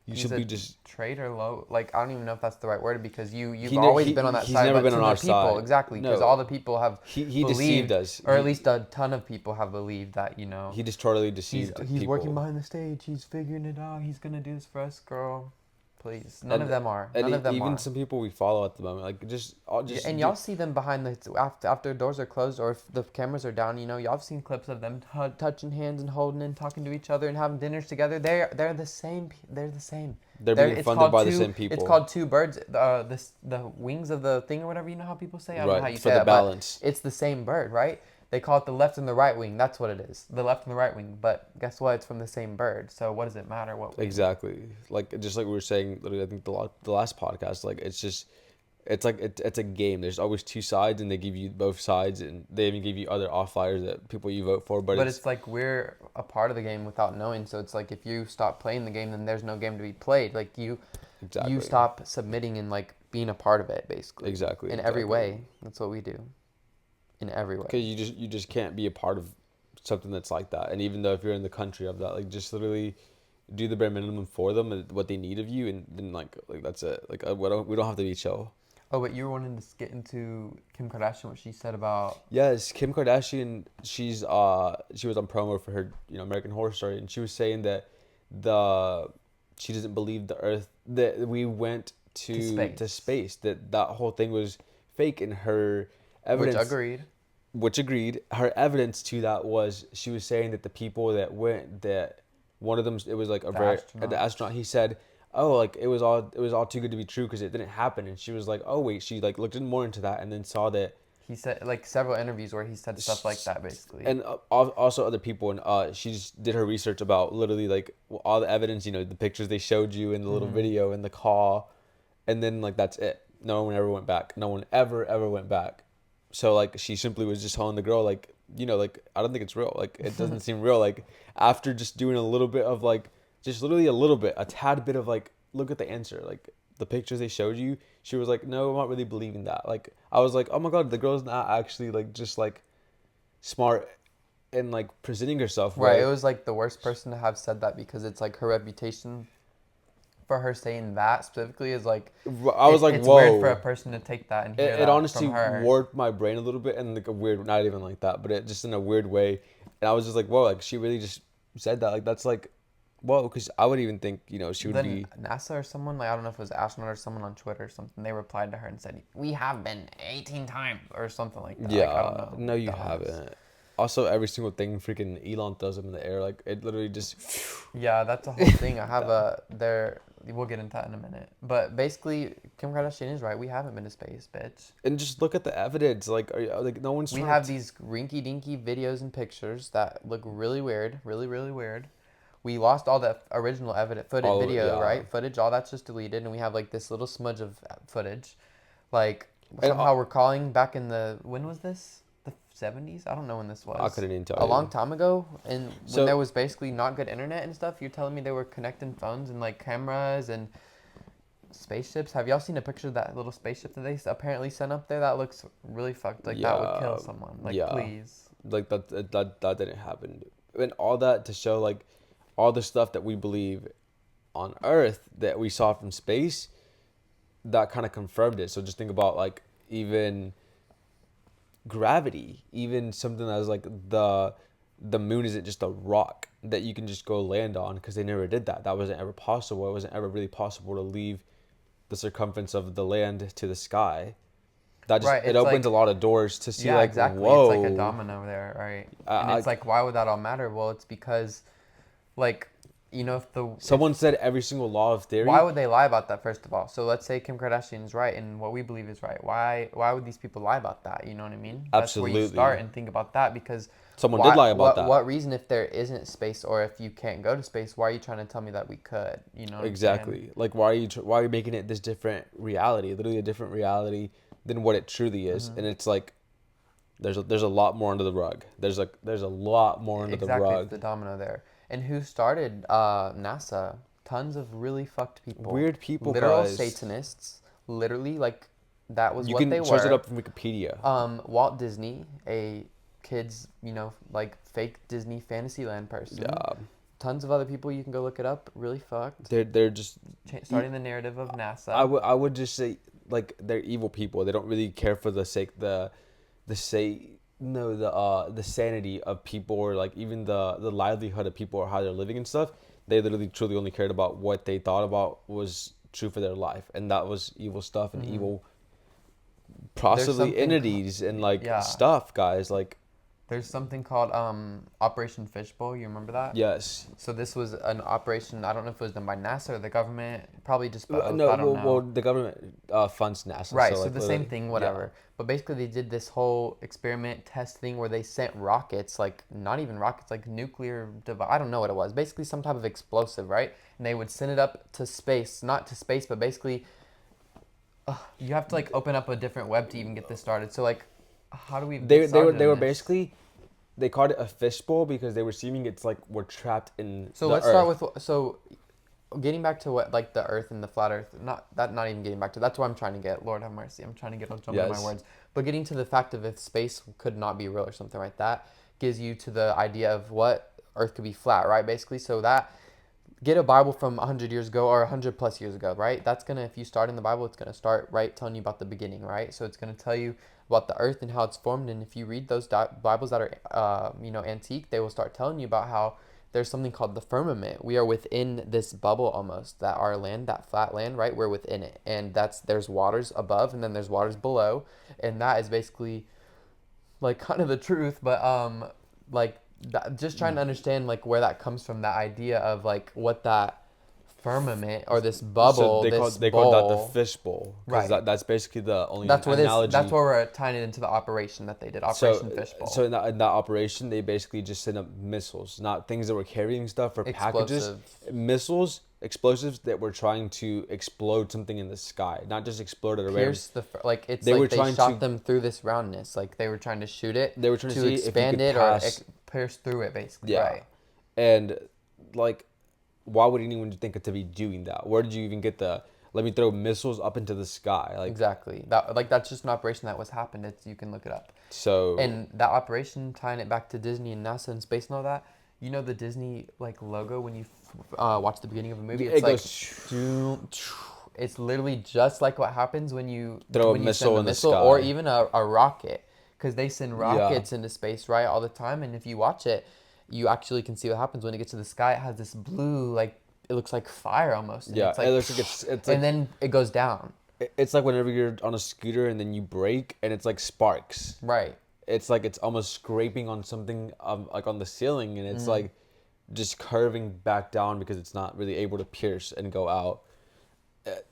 A: you
B: He's
A: should
B: a
A: be just
B: traitor low. Like, I don't even know if that's the right word because you've
A: He ne-
B: always
A: he-
B: been on that
A: he's
B: side.
A: never
B: but
A: been
B: to
A: on
B: the
A: our
B: people,
A: side.
B: exactly, because
A: No.
B: all the people have
A: he
B: believed,
A: deceived us.
B: or at least a ton of people have believed that, you know,
A: He just totally
B: he's
A: deceived
B: working
A: people.
B: behind the stage. He's figuring it out. He's gonna do this for us, girl. Please, none
A: And-
B: of them are.
A: And
B: None of them
A: even
B: are.
A: some people we follow at the moment, like just
B: Yeah, and y'all see them behind the after doors are closed or if the cameras are down. You know, y'all have seen clips of them touching hands and holding and talking to each other and having dinners together. They're the same. They're the same.
A: They're being
B: it's
A: funded
B: called
A: by the
B: two-
A: same people.
B: It's called two birds. The wings of the thing or whatever. You know how people say. I don't know how
A: Right,
B: you
A: for
B: say
A: the
B: that, but
A: balance.
B: it's the same bird, right? They call it the left and the right wing. That's what it is. The left and the right wing. But guess what? It's from the same bird. So what does it matter what wing?
A: Exactly. Like just like we were saying, literally, I think the last podcast, like it's like it's a game. There's always two sides, and they give you both sides, and they even give you other outliers that people you vote for. But
B: it's like we're a part of the game without knowing. So it's like if you stop playing the game, then there's no game to be played. Like you
A: exactly.
B: stop submitting and like being a part of it, basically.
A: Exactly.
B: In every
A: exactly.
B: way. That's what we do. in every way.
A: Because you just can't be a part of something that's like that. And even though if you're in the country of that, like just literally do the bare minimum for them and what they need of you, and then like that's it. Like we don't have to be chill.
B: Oh, but you were wanting to get into Kim Kardashian, what she said about.
A: Yes, Kim Kardashian. She was on promo for her American Horror Story, and she was saying that the she doesn't believe the Earth that we went to space, that whole thing was fake, and her
B: Which
A: evidence
B: agreed.
A: which agreed. Her evidence to that was she was saying that the people that went, that one of them, it was like the astronaut. He said, "Oh, like it was all too good to be true because it didn't happen." And she was like, "Oh wait," she like looked in more into that and then saw that
B: He said like several interviews where he said stuff like that basically.
A: and also other people, and she just did her research about literally like all the evidence, the pictures they showed you in the little video in the call, and then like that's it. No one ever went back. No one ever went back. So like she simply was just telling the girl like like I don't think it's real. Like it doesn't seem real. Like after just doing a little bit of like just literally a little bit, a tad bit of like look at the answer, like the pictures they showed you. She was like, no, I'm not really believing that. Like I was like, oh my god, the girl's not actually like just like smart and like presenting herself
B: Right,
A: well.
B: it was like the worst person to have said that because it's like her reputation for her saying that specifically is like
A: I was like,
B: it's
A: whoa.
B: weird for a person to take that and hear
A: It
B: that
A: honestly
B: from her.
A: warped my brain a little bit in like a weird, not even like that, but it just in a weird way. And I was just like, whoa, like she really just said that. Like that's like, whoa, because I would even think she would
B: Then
A: be.
B: NASA or someone, like I don't know if it was astronaut or someone on Twitter or something, they replied to her and said, "We have been 18 times" or something like that. Like I don't
A: Yeah,
B: know.
A: no, you
B: Dumbass.
A: haven't. Also, every single thing freaking Elon throws up in the air, like it literally just.
B: Yeah, that's a whole thing. I have a there. We'll get into that in a minute. But basically, Kim Kardashian is right. We haven't been to space, bitch.
A: And just look at the evidence. Like, like no one's
B: We
A: trying
B: have
A: to.
B: these rinky-dinky videos and pictures that look really weird, really weird. We lost all the original
A: All of it,
B: video,
A: yeah.
B: right? Footage, all that's just deleted, and we have like this little smudge of footage. Like
A: And
B: somehow we're calling back in the when was this? The 70s? I don't know when this was.
A: I couldn't even tell
B: A
A: you.
B: long time ago, and
A: So
B: when there was basically not good internet and stuff. You're telling me they were connecting phones and like cameras and spaceships. Have y'all seen a picture of that little spaceship that they apparently sent up there? That looks really fucked. Like that would kill someone. Like please.
A: Like that didn't happen. And all that to show like all the stuff that we believe on Earth that we saw from space, that kind of confirmed it. So just think about like even gravity, even something that was like the moon isn't just a rock that you can just go land on, because they never did that. That wasn't ever possible. It wasn't ever really possible to leave the circumference of the land to the sky. That just
B: Right,
A: it
B: it's
A: opens
B: like
A: a lot of doors to see
B: yeah,
A: like
B: exactly.
A: whoa.
B: It's like a domino there, right? And it's like why would that all matter? Well, it's because like if
A: Someone said every single law of theory.
B: why would they lie about that first of all? So let's say Kim Kardashian is right and what we believe is right. Why would these people lie about that? You know what I mean? That's where you
A: Absolutely.
B: start and think about that because
A: Someone did lie about that.
B: What reason if there isn't space or if you can't go to space, why are you trying to tell me that we could? You know what
A: Exactly.
B: I'm saying?
A: Like why are you making it this different reality? Literally a different reality than what it truly is. And it's like there's a lot more under the rug. There's a lot more under the
B: Exactly,
A: rug.
B: it's the domino there. And who started NASA? Tons of really fucked people.
A: Weird people,
B: Literal
A: guys.
B: Satanists. Literally, like, that was
A: You
B: what
A: can
B: they
A: search it
B: were.
A: up from Wikipedia.
B: Walt Disney, a kid's, like, fake Disney Fantasyland person.
A: Yeah.
B: Tons of other people, you can go look it up. Really fucked.
A: They're just
B: Starting the narrative of NASA.
A: I would just say like they're evil people. They don't really care for the sanity of people, or like even the livelihood of people or how they're living and stuff. They literally truly only cared about what they thought about was true for their life, and that was evil stuff and evil possibly entities and like stuff, guys. Like
B: there's something called Operation Fishbowl. You remember that?
A: yes.
B: So this was an operation. I don't know if it was done by NASA or the government. Probably just both.
A: No,
B: I don't know.
A: well, the government funds NASA.
B: Right.
A: So
B: So
A: like,
B: the same thing, whatever.
A: Yeah.
B: But basically, they did this whole experiment test thing where they sent rockets, like not even rockets, like nuclear device. I don't know what it was. Basically, some type of explosive, right? And they would send it up to space, not to space, but basically, you have to like open up a different web to even get this started. So like, how do we?
A: They were basically. They called it a fishbowl because they were assuming it's like we're trapped in.
B: So
A: the
B: let's
A: earth.
B: start with getting back to what like the Earth and the flat Earth, not even getting back to that's where I'm trying to get. Lord have mercy, I'm trying to get. I'll jump into my
A: Yes.
B: words, but getting to the fact of if space could not be real or something like that gives you to the idea of what Earth could be flat, right? Basically, so that get a Bible from 100 years ago or 100 plus years ago, right? That's gonna if you start in the Bible, it's gonna start right telling you about the beginning, right? So it's gonna tell you about the Earth and how it's formed, and if you read those Bibles that are antique, they will start telling you about how there's something called the firmament. We are within this bubble almost. That our land, that flat land, right? We're within it, and there's waters above, and then there's waters below, and that is basically like kind of the truth, but like just trying to understand like where that comes from. That idea of like what that firmament or this
A: So
B: bubble, this
A: they called that the
B: bowl,
A: fish bowl because
B: right?
A: that's basically the only
B: That's what is. That's
A: analogy.
B: where we're tying it into the operation that they did,
A: So
B: Operation Fishbowl.
A: so in that operation, they basically just sent up missiles, not things that were carrying stuff or packages,
B: Explosive.
A: missiles, explosives that were trying to explode something in the sky, not just explode at a random.
B: Pierce like it's
A: They were
B: like they
A: trying
B: shot
A: to
B: them through this roundness. Like they were trying to shoot it
A: they were trying to
B: to
A: see if you
B: expand
A: could
B: it or
A: pass.
B: pierce through it, basically,
A: Yeah,
B: right?
A: and like, why would anyone think to be doing that? Where did you even get the let me throw missiles up into the sky? Like,
B: Exactly. That like that's just an operation that was happened. It's you can look it up.
A: so
B: And that operation, tying it back to Disney and NASA and space and all that, you know the Disney like logo when you watch the beginning of a movie,
A: it
B: it's like,
A: goes
B: doom, it's literally just like what happens
A: throw a
B: when you send
A: missile
B: a
A: in the
B: missile or
A: sky.
B: even a rocket, because they send
A: Yeah,
B: rockets into space right all the time, and if you watch it, you actually can see what happens when it gets to the sky. It has this blue like it looks like fire almost, and
A: yeah.
B: it's
A: It
B: like,
A: looks like it's
B: and
A: like
B: then it goes down.
A: it's like whenever you're on a scooter and then you brake and it's like sparks.
B: Right.
A: It's like it's almost scraping on something like on the ceiling and it's
B: Mm.
A: like just curving back down because it's not really able to pierce and go out.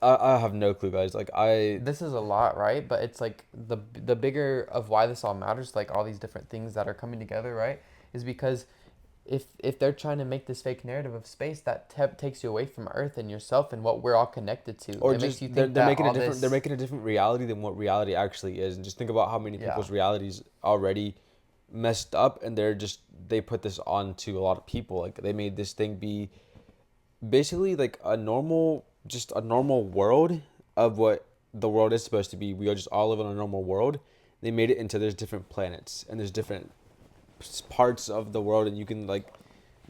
A: I have no clue, guys. Like
B: This is a lot, right? But it's like the bigger of why this all matters, like all these different things that are coming together, right? Is because if they're trying to make this fake narrative of space that takes you away from Earth and yourself and what we're all connected to,
A: or
B: it makes
A: just
B: you think
A: they're
B: that
A: making a
B: all
A: different they're
B: this,
A: making a different reality than what reality actually is, and just think about how many
B: yeah,
A: people's realities already messed up, and they put this on to a lot of people. Like they made this thing be basically like a normal world of what the world is supposed to be. We are just all live in a normal world. They made it into there's different planets and there's different parts of the world, and you can like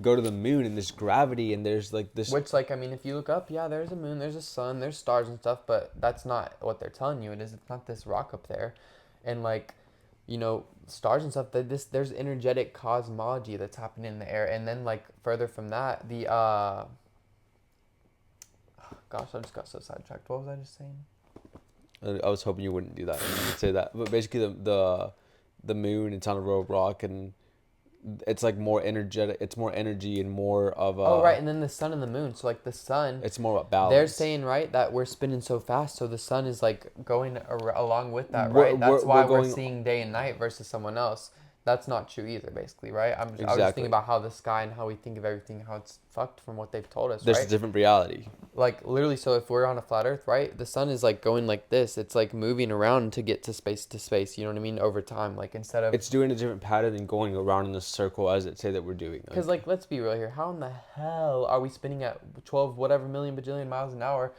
A: go to the moon and there's gravity and there's like this.
B: which like I mean, if you look up, yeah, there's a moon, there's a sun, there's stars and stuff, but that's not what they're telling you. It's not this rock up there, and like, stars and stuff. That there's energetic cosmology that's happening in the air, and then like further from that, the gosh, I just got so sidetracked. What was I just saying?
A: I was hoping you wouldn't do that. You would say that, but basically the moon, it's on a real rock, and it's like more energetic. It's more energy and more of
B: Oh,
A: a.
B: right, and then the sun and the moon. So like the sun,
A: It's more about
B: they're
A: balance.
B: saying right that we're spinning so fast, so the sun is like going along with that,
A: We're
B: right?
A: we're,
B: That's
A: we're
B: why we're
A: going
B: seeing day and night versus someone else. That's not true either, basically, right? I was just
A: exactly.
B: thinking about how the sky and how we think of everything, how it's fucked from what they've told us,
A: There's a
B: right?
A: different reality.
B: Like literally, so if we're on a flat Earth, right, the sun is like going like this. It's like moving around to get to space. You know what I mean? Over time, like instead of
A: It's doing a different pattern and going around in a circle as it say that we're doing.
B: because like let's be real here. How in the hell are we spinning at 12 whatever million bajillion miles an hour?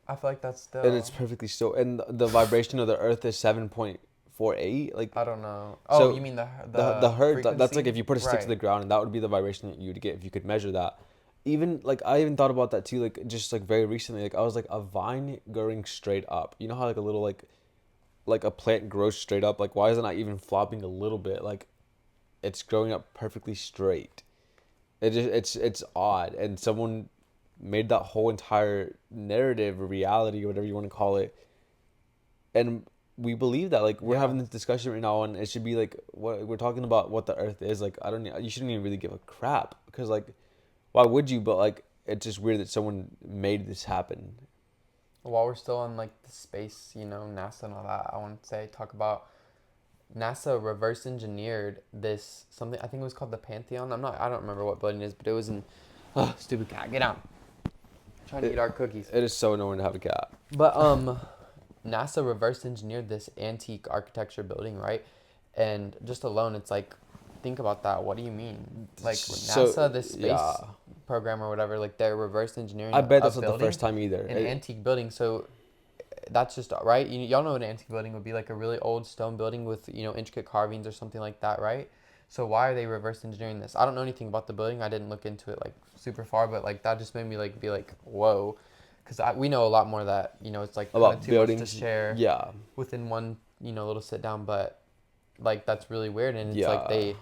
B: I feel like that's
A: And it's
B: still.
A: perfectly still. And the vibration of the Earth is 7.48. Like
B: I don't know. Oh,
A: so,
B: you mean
A: the hertz. That's like
B: frequency?
A: if you put a stick to
B: Right.
A: the ground, and that would be the vibration that you would get if you could measure that. Even like I even thought about that too. Like just like very recently, like I was like a vine growing straight up. You know how like a little like a plant grows straight up. Like why is it not even flopping a little bit? Like it's growing up perfectly straight. It's odd, and someone made that whole entire narrative or reality or whatever you want to call it, and we believe that. Like we're
B: Yeah.
A: having this discussion right now, and it should be like what we're talking about what the Earth is. Like I don't you shouldn't even really give a crap because like why would you? But like it's just weird that someone made this happen.
B: While we're still on like the space, NASA and all that, I want to talk about NASA reverse engineered this something. I think it was called the Pantheon. I don't remember what building it is, but it was in. Oh, stupid cat, get out! Trying to eat our cookies.
A: It is so annoying to have a cat.
B: But NASA reverse engineered this antique architecture building, right? And just alone, it's like, think about that. What do you mean? Like
A: So
B: NASA, this space,
A: yeah,
B: program or whatever, like they're reverse engineering
A: I bet
B: a
A: that's not the
B: building,
A: first time either.
B: an antique building. So that's just right. Y'all know what an antique building would be, like a really old stone building with intricate carvings or something like that, right? So why are they reverse engineering this? I don't know anything about the building. I didn't look into it like super far, but like that just made me like be like whoa, because we know a lot more that it's like kind of
A: About
B: too much to
A: buildings,
B: share
A: yeah,
B: within one little sit down, but like that's really weird, and it's like
A: yeah.
B: they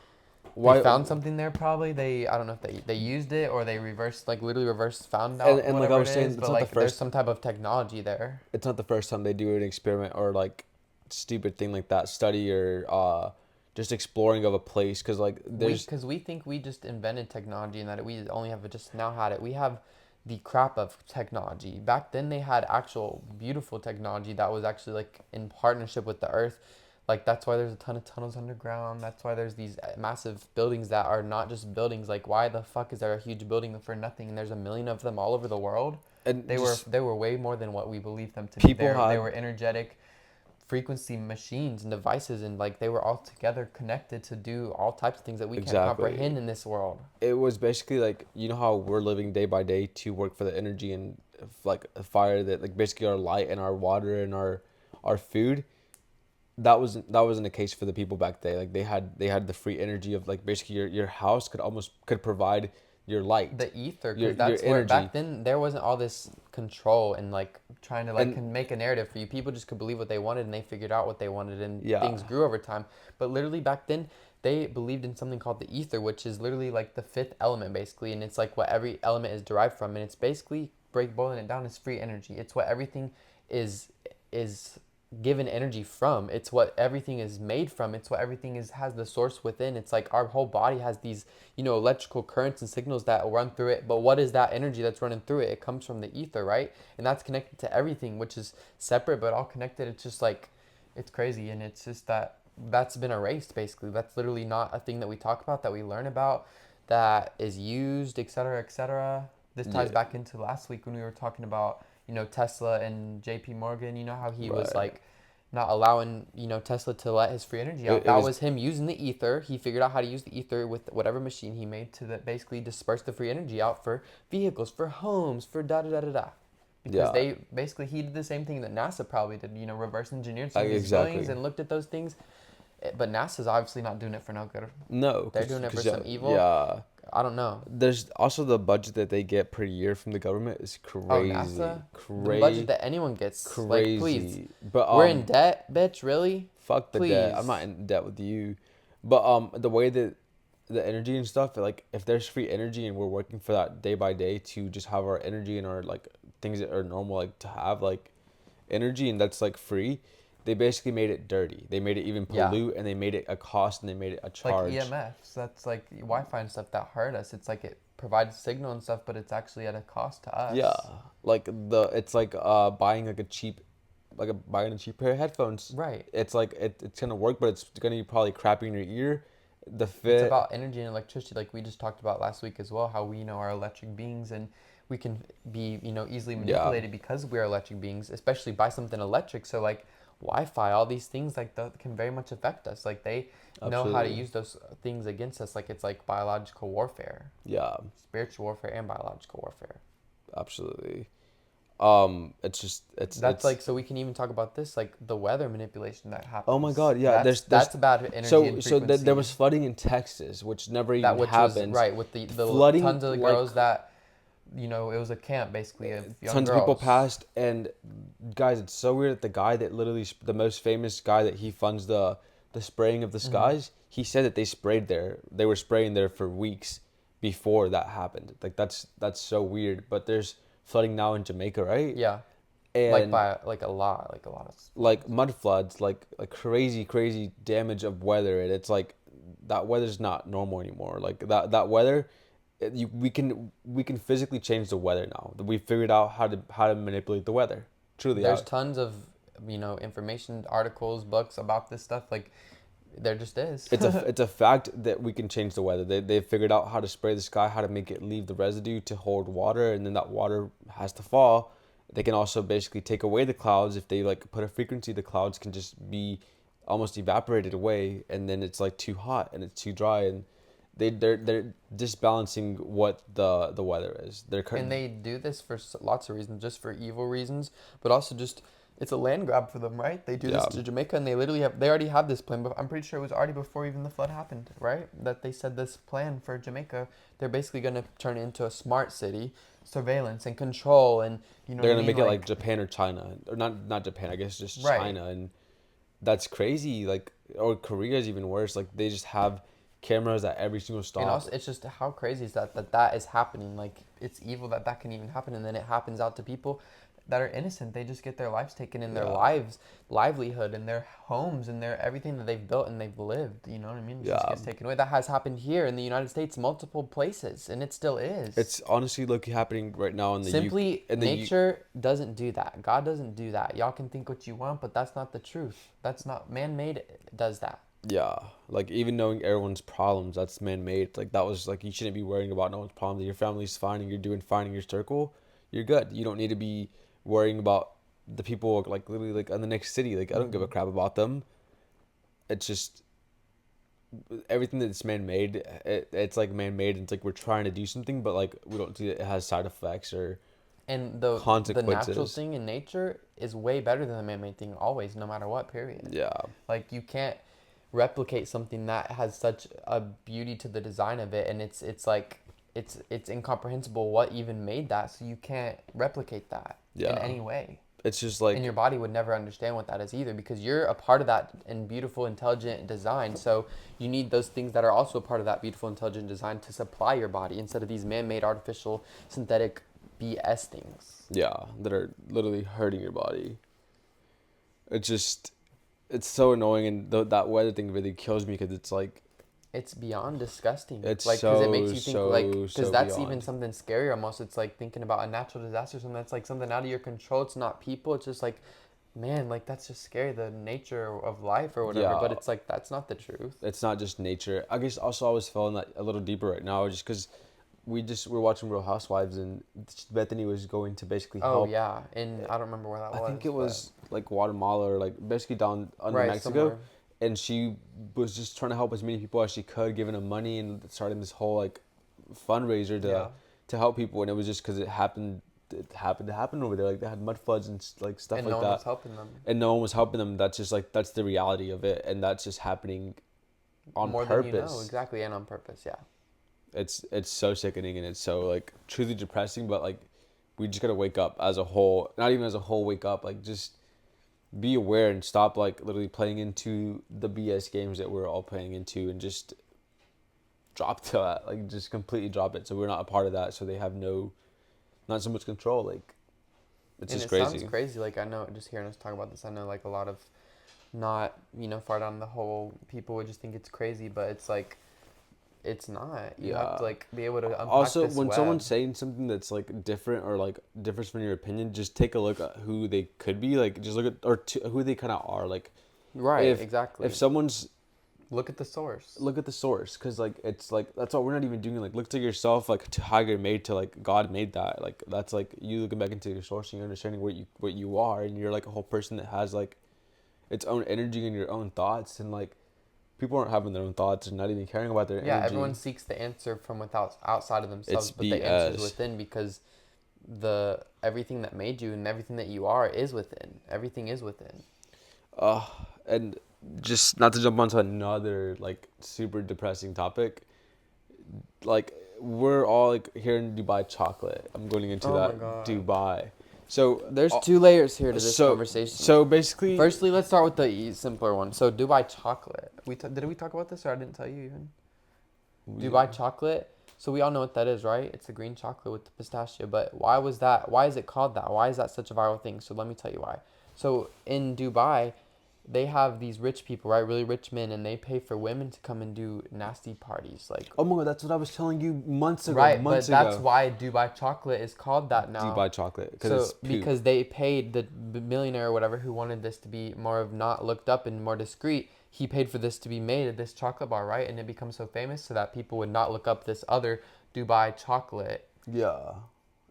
A: Why?
B: found something there probably. I don't know if they used it or they reversed, like literally reverse found
A: And
B: out
A: and like I
B: whatever it
A: was saying,
B: is,
A: it's
B: but
A: not the
B: like there's
A: first.
B: some type of technology there.
A: It's not the first time they do an experiment or like stupid thing like that, study or just exploring of a place. Cause like there's
B: Because we think we just invented technology and that we only have just now had it. We have the crap of technology. Back then they had actual beautiful technology that was actually like in partnership with the earth. Like that's why there's a ton of tunnels underground. That's why there's these massive buildings that are not just buildings. Like why the fuck is there a huge building for nothing and there's a million of them all over the world?
A: and just
B: They were way more than what we believed them to be.
A: people
B: They
A: had
B: were energetic frequency machines and devices, and like they were all together connected to do all types of things that we can't
A: exactly.
B: comprehend in this world.
A: It was basically like how we're living day by day to work for the energy and like a fire that like basically our light and our water and our food. That wasn't the case for the people back then. Like they had the free energy of like basically your house could provide your light,
B: The ether,
A: your
B: because
A: your
B: that's where
A: energy,
B: back then there wasn't all this control and like trying to like
A: and
B: can make a narrative for you. People just could believe what they wanted and they figured out what they wanted and
A: yeah,
B: things grew over time. But literally back then they believed in something called the ether, which is literally like the fifth element basically, and it's like what every element is derived from, and it's basically boiling it down is free energy. It's what everything is given energy from. It's what everything is made from. It's what everything is has the source within. It's like our whole body has these, electrical currents and signals that run through it. But what is that energy that's running through it? It comes from the ether, right? And that's connected to everything, which is separate but all connected. It's just like it's crazy, and it's just that's been erased basically. That's literally not a thing that we talk about, that we learn about, that is used, etc., etc. This ties
A: yeah,
B: back into last week when we were talking about Tesla and JP Morgan. You know how he was
A: right.
B: like not allowing Tesla to let his free energy out.
A: It
B: That
A: was
B: was him using the ether. He figured out how to use the ether with whatever machine he made to that basically disperse the free energy out for vehicles, for homes, for da da da da da. Because
A: yeah,
B: they basically he did the same thing that NASA probably did. Reverse engineered some of these buildings
A: exactly.
B: and looked at those things. But NASA's obviously not doing it for no good.
A: No,
B: They're doing it for
A: cause
B: some evil.
A: yeah.
B: I don't know.
A: There's also the budget that they get per year from the government is
B: Oh,
A: crazy,
B: NASA, the budget that anyone gets. Like, please,
A: crazy. But
B: we're in debt, bitch. Really?
A: fuck the debt. I'm not
B: Please.
A: in debt with you. But the way that the energy and stuff, like if there's free energy and we're working for that day by day to just have our energy and our like things that are normal like to have like energy and that's like free, they basically made it dirty. They made it even
B: Yeah.
A: pollute and they made it a cost and they made it a
B: Like
A: charge.
B: EMFs. That's like Wi-Fi and stuff that hurt us. It's like it provides signal and stuff, but it's actually at a cost to
A: Yeah.
B: us.
A: Like it's like buying like a cheap like buying a cheap pair of headphones.
B: Right.
A: It's like it's gonna work, but it's gonna be probably crappy in your ear. The
B: It's
A: fit,
B: about energy and electricity, like we just talked about last week as well. How we are electric beings and we can be easily
A: yeah,
B: manipulated because we're electric beings, especially by something electric. So like Wi-Fi, all these things like that can very much affect us. Like they know how to
A: absolutely,
B: use those things against us. Like it's like biological warfare,
A: yeah,
B: spiritual warfare, and biological warfare.
A: absolutely. It's just
B: That's
A: it's.
B: like so we can even talk about this like the weather manipulation that
A: Oh my
B: happens.
A: God, yeah. There's
B: That's about energy
A: so
B: and
A: there
B: frequency.
A: was flooding in Texas, which never
B: That
A: even
B: which was
A: happens.
B: right with the
A: Flooding
B: tons of the
A: like
B: girls that it was a camp basically of young
A: tons of people
B: girls.
A: passed, and guys, it's so weird that the guy that literally the most famous guy that he funds the spraying of the
B: Hmm.
A: skies, he said that they were spraying there for weeks before that happened. Like that's so weird. But there's flooding now in Jamaica, right?
B: Yeah, like
A: And
B: by like a lot of
A: like
B: floods.
A: mud floods, like crazy damage of weather, and it's like that weather's not normal anymore. Like that weather, we can physically change the weather now. We figured out how to manipulate the weather. Truly,
B: There's tons of information, articles, books about this stuff. Like there just is.
A: it's a fact that we can change the weather. They figured out how to spray the sky, how to make it leave the residue to hold water, and then that water has to fall. They can also basically take away the clouds if they like put a frequency. The clouds can just be almost evaporated away, and then it's like too hot and it's too dry, and they're just balancing what the weather is.
B: And they do this for lots of reasons, just for evil reasons, but also just it's a land grab for them, right? They do this
A: Yeah.
B: to Jamaica, and they already have this plan. But I'm pretty sure it was already before even the flood happened, right? That they said this plan for Jamaica, they're basically gonna turn it into a smart city, surveillance and control, and you know
A: They're
B: what I
A: gonna
B: mean,
A: make it like Japan or China, or not Japan. I guess just
B: right.
A: China, and that's crazy. Like, or Korea is even worse. Like, they just have cameras at every single
B: And
A: stop.
B: also, it's just how crazy is that is happening. Like, it's evil that can even happen, and then it happens out to people that are innocent. They just get their lives taken, and their
A: Yeah.
B: livelihood, and their homes, and their everything that they've built and they've lived. You know what I mean? It just
A: Yeah.
B: gets taken away. That has happened here in the United States, multiple places, and it still is.
A: It's honestly look happening right now in the
B: Simply,
A: in the
B: nature doesn't do that. God doesn't do that. Y'all can think what you want, but that's not the truth. That's not man-made. Does that?
A: Yeah, like even knowing everyone's problems, that's man-made. Like that was like you shouldn't be worrying about no one's problems. Your family's fine and you're doing fine in your circle. You're good. You don't need to be worrying about the people like literally like in the next city. Like I don't give a crap about them. It's just everything that's man-made. It's like man-made. And it's like we're trying to do something, but like we don't see it has side effects or
B: And the natural
A: consequences.
B: thing in nature is way better than the man-made thing always, no matter what, period.
A: Yeah,
B: Like you can't replicate something that has such a beauty to the design of it, and it's like it's incomprehensible what even made that, so you can't replicate that in
A: yeah.
B: any way.
A: It's just
B: And
A: like
B: your body would never understand what that is either, because you're a part of that in beautiful, intelligent design. So you need those things that are also a part of that beautiful, intelligent design to supply your body instead of these man-made, artificial, synthetic BS things.
A: yeah, that are literally hurting your body. It's just it's so annoying, and that weather thing really kills me because it's like
B: It's beyond disgusting.
A: it's
B: Like, because it makes
A: so
B: you think, like,
A: so
B: because
A: so
B: that's even
A: beyond.
B: something scary almost. It's like thinking about a natural disaster, something that's like something out of your control. It's not people. It's just like, man, like that's just scary, the nature of life or whatever. But
A: Yeah,
B: it's like, that's not the truth.
A: it's not just nature. I guess also I was feeling that a little deeper right now, just because we're watching Real Housewives, and Bethany was going to basically
B: Oh,
A: help.
B: yeah. And I don't remember where that
A: I
B: was.
A: think it
B: But
A: was like Guatemala or like basically down under
B: right,
A: Mexico,
B: somewhere.
A: and she was just trying to help as many people as she could, giving them money and starting this whole like fundraiser
B: Yeah.
A: to help people, and it was just because it happened to happen over there. Like they had mud floods and like stuff
B: And
A: like
B: no one
A: that,
B: was helping them.
A: and no one was helping them. That's just like that's the reality of it, and that's just happening on
B: More
A: purpose.
B: than you know. Exactly. And on purpose. Yeah.
A: It's so sickening, and it's so like truly depressing. But like we just gotta wake up as a whole. Not even as a whole, wake up. Like just be aware and stop like literally playing into the BS games that we're all playing into, and just drop that. Like just completely drop it. So we're not a part of that. So they have not so much control. Like it's
B: And
A: just
B: it
A: crazy.
B: sounds crazy. Like, I know, just hearing us talk about this, I know, like, a lot of not, far down the hole, people would just think it's crazy, but it's like, it's not. You have
A: Yeah.
B: to, like, be able to unpack
A: Also,
B: this
A: when
B: web.
A: someone's saying something that's like different or like differs from your opinion, just take a look at who they could be. Like, just look at who they kind of are. Like,
B: Right,
A: if
B: exactly.
A: if someone's
B: Look at the source.
A: look at the source, because like it's like that's all we're not even doing. Like, look to yourself, like to how you're made, to like God made that. Like that's like you looking back into your source and you're understanding what you are, and you're like a whole person that has like its own energy and your own thoughts, and like people aren't having their own thoughts and not even caring about their
B: Yeah,
A: energy.
B: everyone seeks the answer from outside of themselves,
A: It's
B: but the answer is
A: BS.
B: within, because the everything that made you and everything that you are is within. Everything is within.
A: And just not to jump onto another like super depressing topic, like we're all like here in Dubai chocolate. I'm going into
B: Oh my
A: that
B: God.
A: Dubai. So
B: There's two layers here to this
A: so
B: conversation.
A: so basically,
B: Firstly, let's start with the simpler one. So Dubai chocolate. Did we talk about this, or I didn't tell you even? Dubai chocolate. So we all know what that is, right? It's the green chocolate with the pistachio. But why was that? Why is it called that? Why is that such a viral thing? So let me tell you why. So in Dubai, they have these rich people, right? Really rich men, and they pay for women to come and do nasty parties, like.
A: oh my god, that's what I was telling you months ago.
B: Right,
A: months
B: but that's
A: ago.
B: why Dubai chocolate is called that now.
A: Dubai chocolate, because
B: So
A: it's poop.
B: because they paid the millionaire or whatever who wanted this to be more of not looked up and more discreet, he paid for this to be made at this chocolate bar, right? And it becomes so famous so that people would not look up this other Dubai chocolate.
A: Yeah,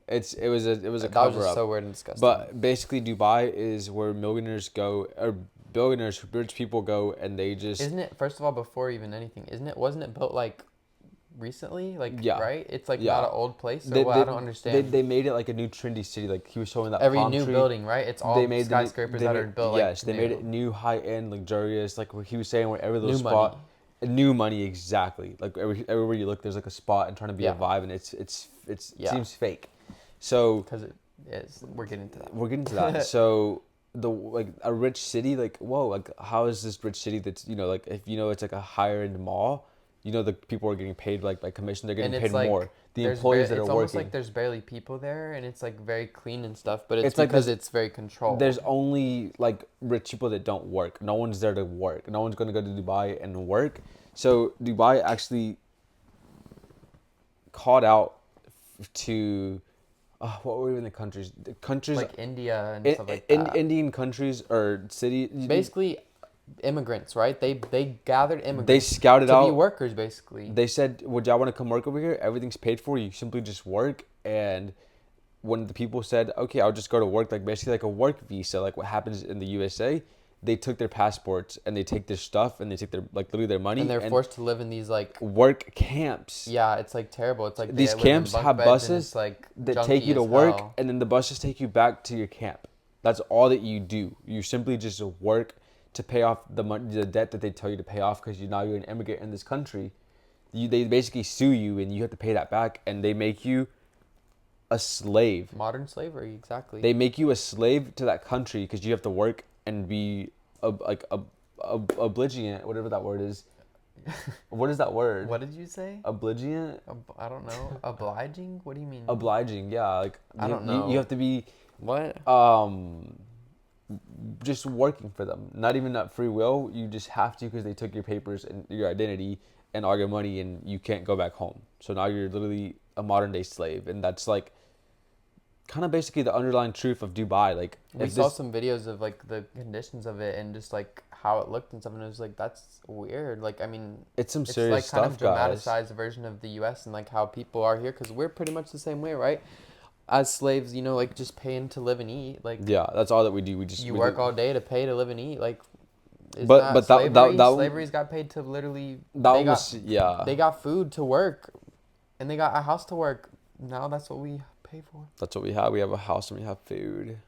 A: it was a
B: That was
A: cover
B: just
A: up.
B: so weird and disgusting.
A: But basically, Dubai is where millionaires go, or billionaires, rich people go, and they just
B: isn't it, first of all, before even anything, wasn't it built like recently, like,
A: Yeah.
B: right? It's like
A: Yeah.
B: not an old place. So
A: They,
B: what? I
A: they
B: don't understand.
A: they made it like a new trendy city. Like he was showing that
B: Every
A: palm
B: new
A: tree.
B: building, right? It's
A: They
B: all
A: made the
B: skyscrapers
A: they
B: that
A: made
B: are built
A: yes,
B: like
A: they made
B: new.
A: it new, high end, luxurious. Like he was saying, wherever little
B: New money.
A: spot, new money exactly. Like everywhere you look, there's like a spot and trying to be a
B: Yeah.
A: vibe, and it
B: Yeah.
A: seems fake. So
B: Because it is. We're getting to that.
A: we're getting to that. So the like a rich city, like whoa, like how is this rich city that's like if it's like a higher end mall, the people are getting paid like by commission, they're getting
B: And
A: paid
B: it's like
A: more. The employees that are
B: it's almost
A: working.
B: like there's barely people there, and it's like very clean and stuff. But it's
A: It's like
B: because
A: this.
B: it's very controlled.
A: There's only like rich people that don't work. No one's there to work. No one's gonna go to Dubai and work. So Dubai actually called out to what were even the countries? The countries
B: like India and stuff like that.
A: Indian countries or city.
B: Basically, immigrants, right? They gathered
A: They
B: immigrants
A: scouted
B: to be
A: out.
B: workers, basically.
A: They said, "Would y'all want to come work over here? Everything's paid for. You simply just work." And when the people said, "Okay, I'll just go to work," like basically like a work visa, like what happens in the USA, they took their passports and they take their stuff and they take their like literally their money
B: And they're forced to live in these like
A: work camps.
B: yeah, it's like terrible. It's like they
A: These
B: live in
A: camps
B: bunk
A: have
B: beds and
A: buses
B: it's like
A: that take
B: junky
A: you to
B: as
A: work,
B: hell.
A: and then the buses take you back to your camp. That's all that you do. You simply just work to pay off the money, the debt that they tell you to pay off because you're an immigrant in this country. They basically sue you and you have to pay that back, and they make you a slave.
B: Modern slavery, exactly.
A: They make you a slave to that country because you have to work and be obligient, whatever that word is. What is that word?
B: What did you say?
A: Obligient?
B: I don't know. Obliging? What do you mean?
A: Obliging, yeah. Like
B: I don't know.
A: You have to be
B: What?
A: just working for them. Not even at free will. You just have to because they took your papers and your identity and all your money, and you can't go back home. So now you're literally a modern day slave, and that's like kind of basically the underlying truth of Dubai. Like
B: We saw some videos of like the conditions of it and just like how it looked and stuff, and it was like that's weird. Like I mean,
A: it's some
B: it's
A: serious
B: like kind of
A: stuff, guys.
B: dramatized version of the U.S. and like how people are here because we're pretty much the same way, right? As slaves, like just paying to live and eat. Like
A: Yeah, that's all that we do. We
B: work all day to pay to live and eat. Like, is
A: But
B: that slavery? Slavery's got paid to literally. They got food to work, and they got a house to work. Now that's what we pay for.
A: That's what we have. We have a house and we have food.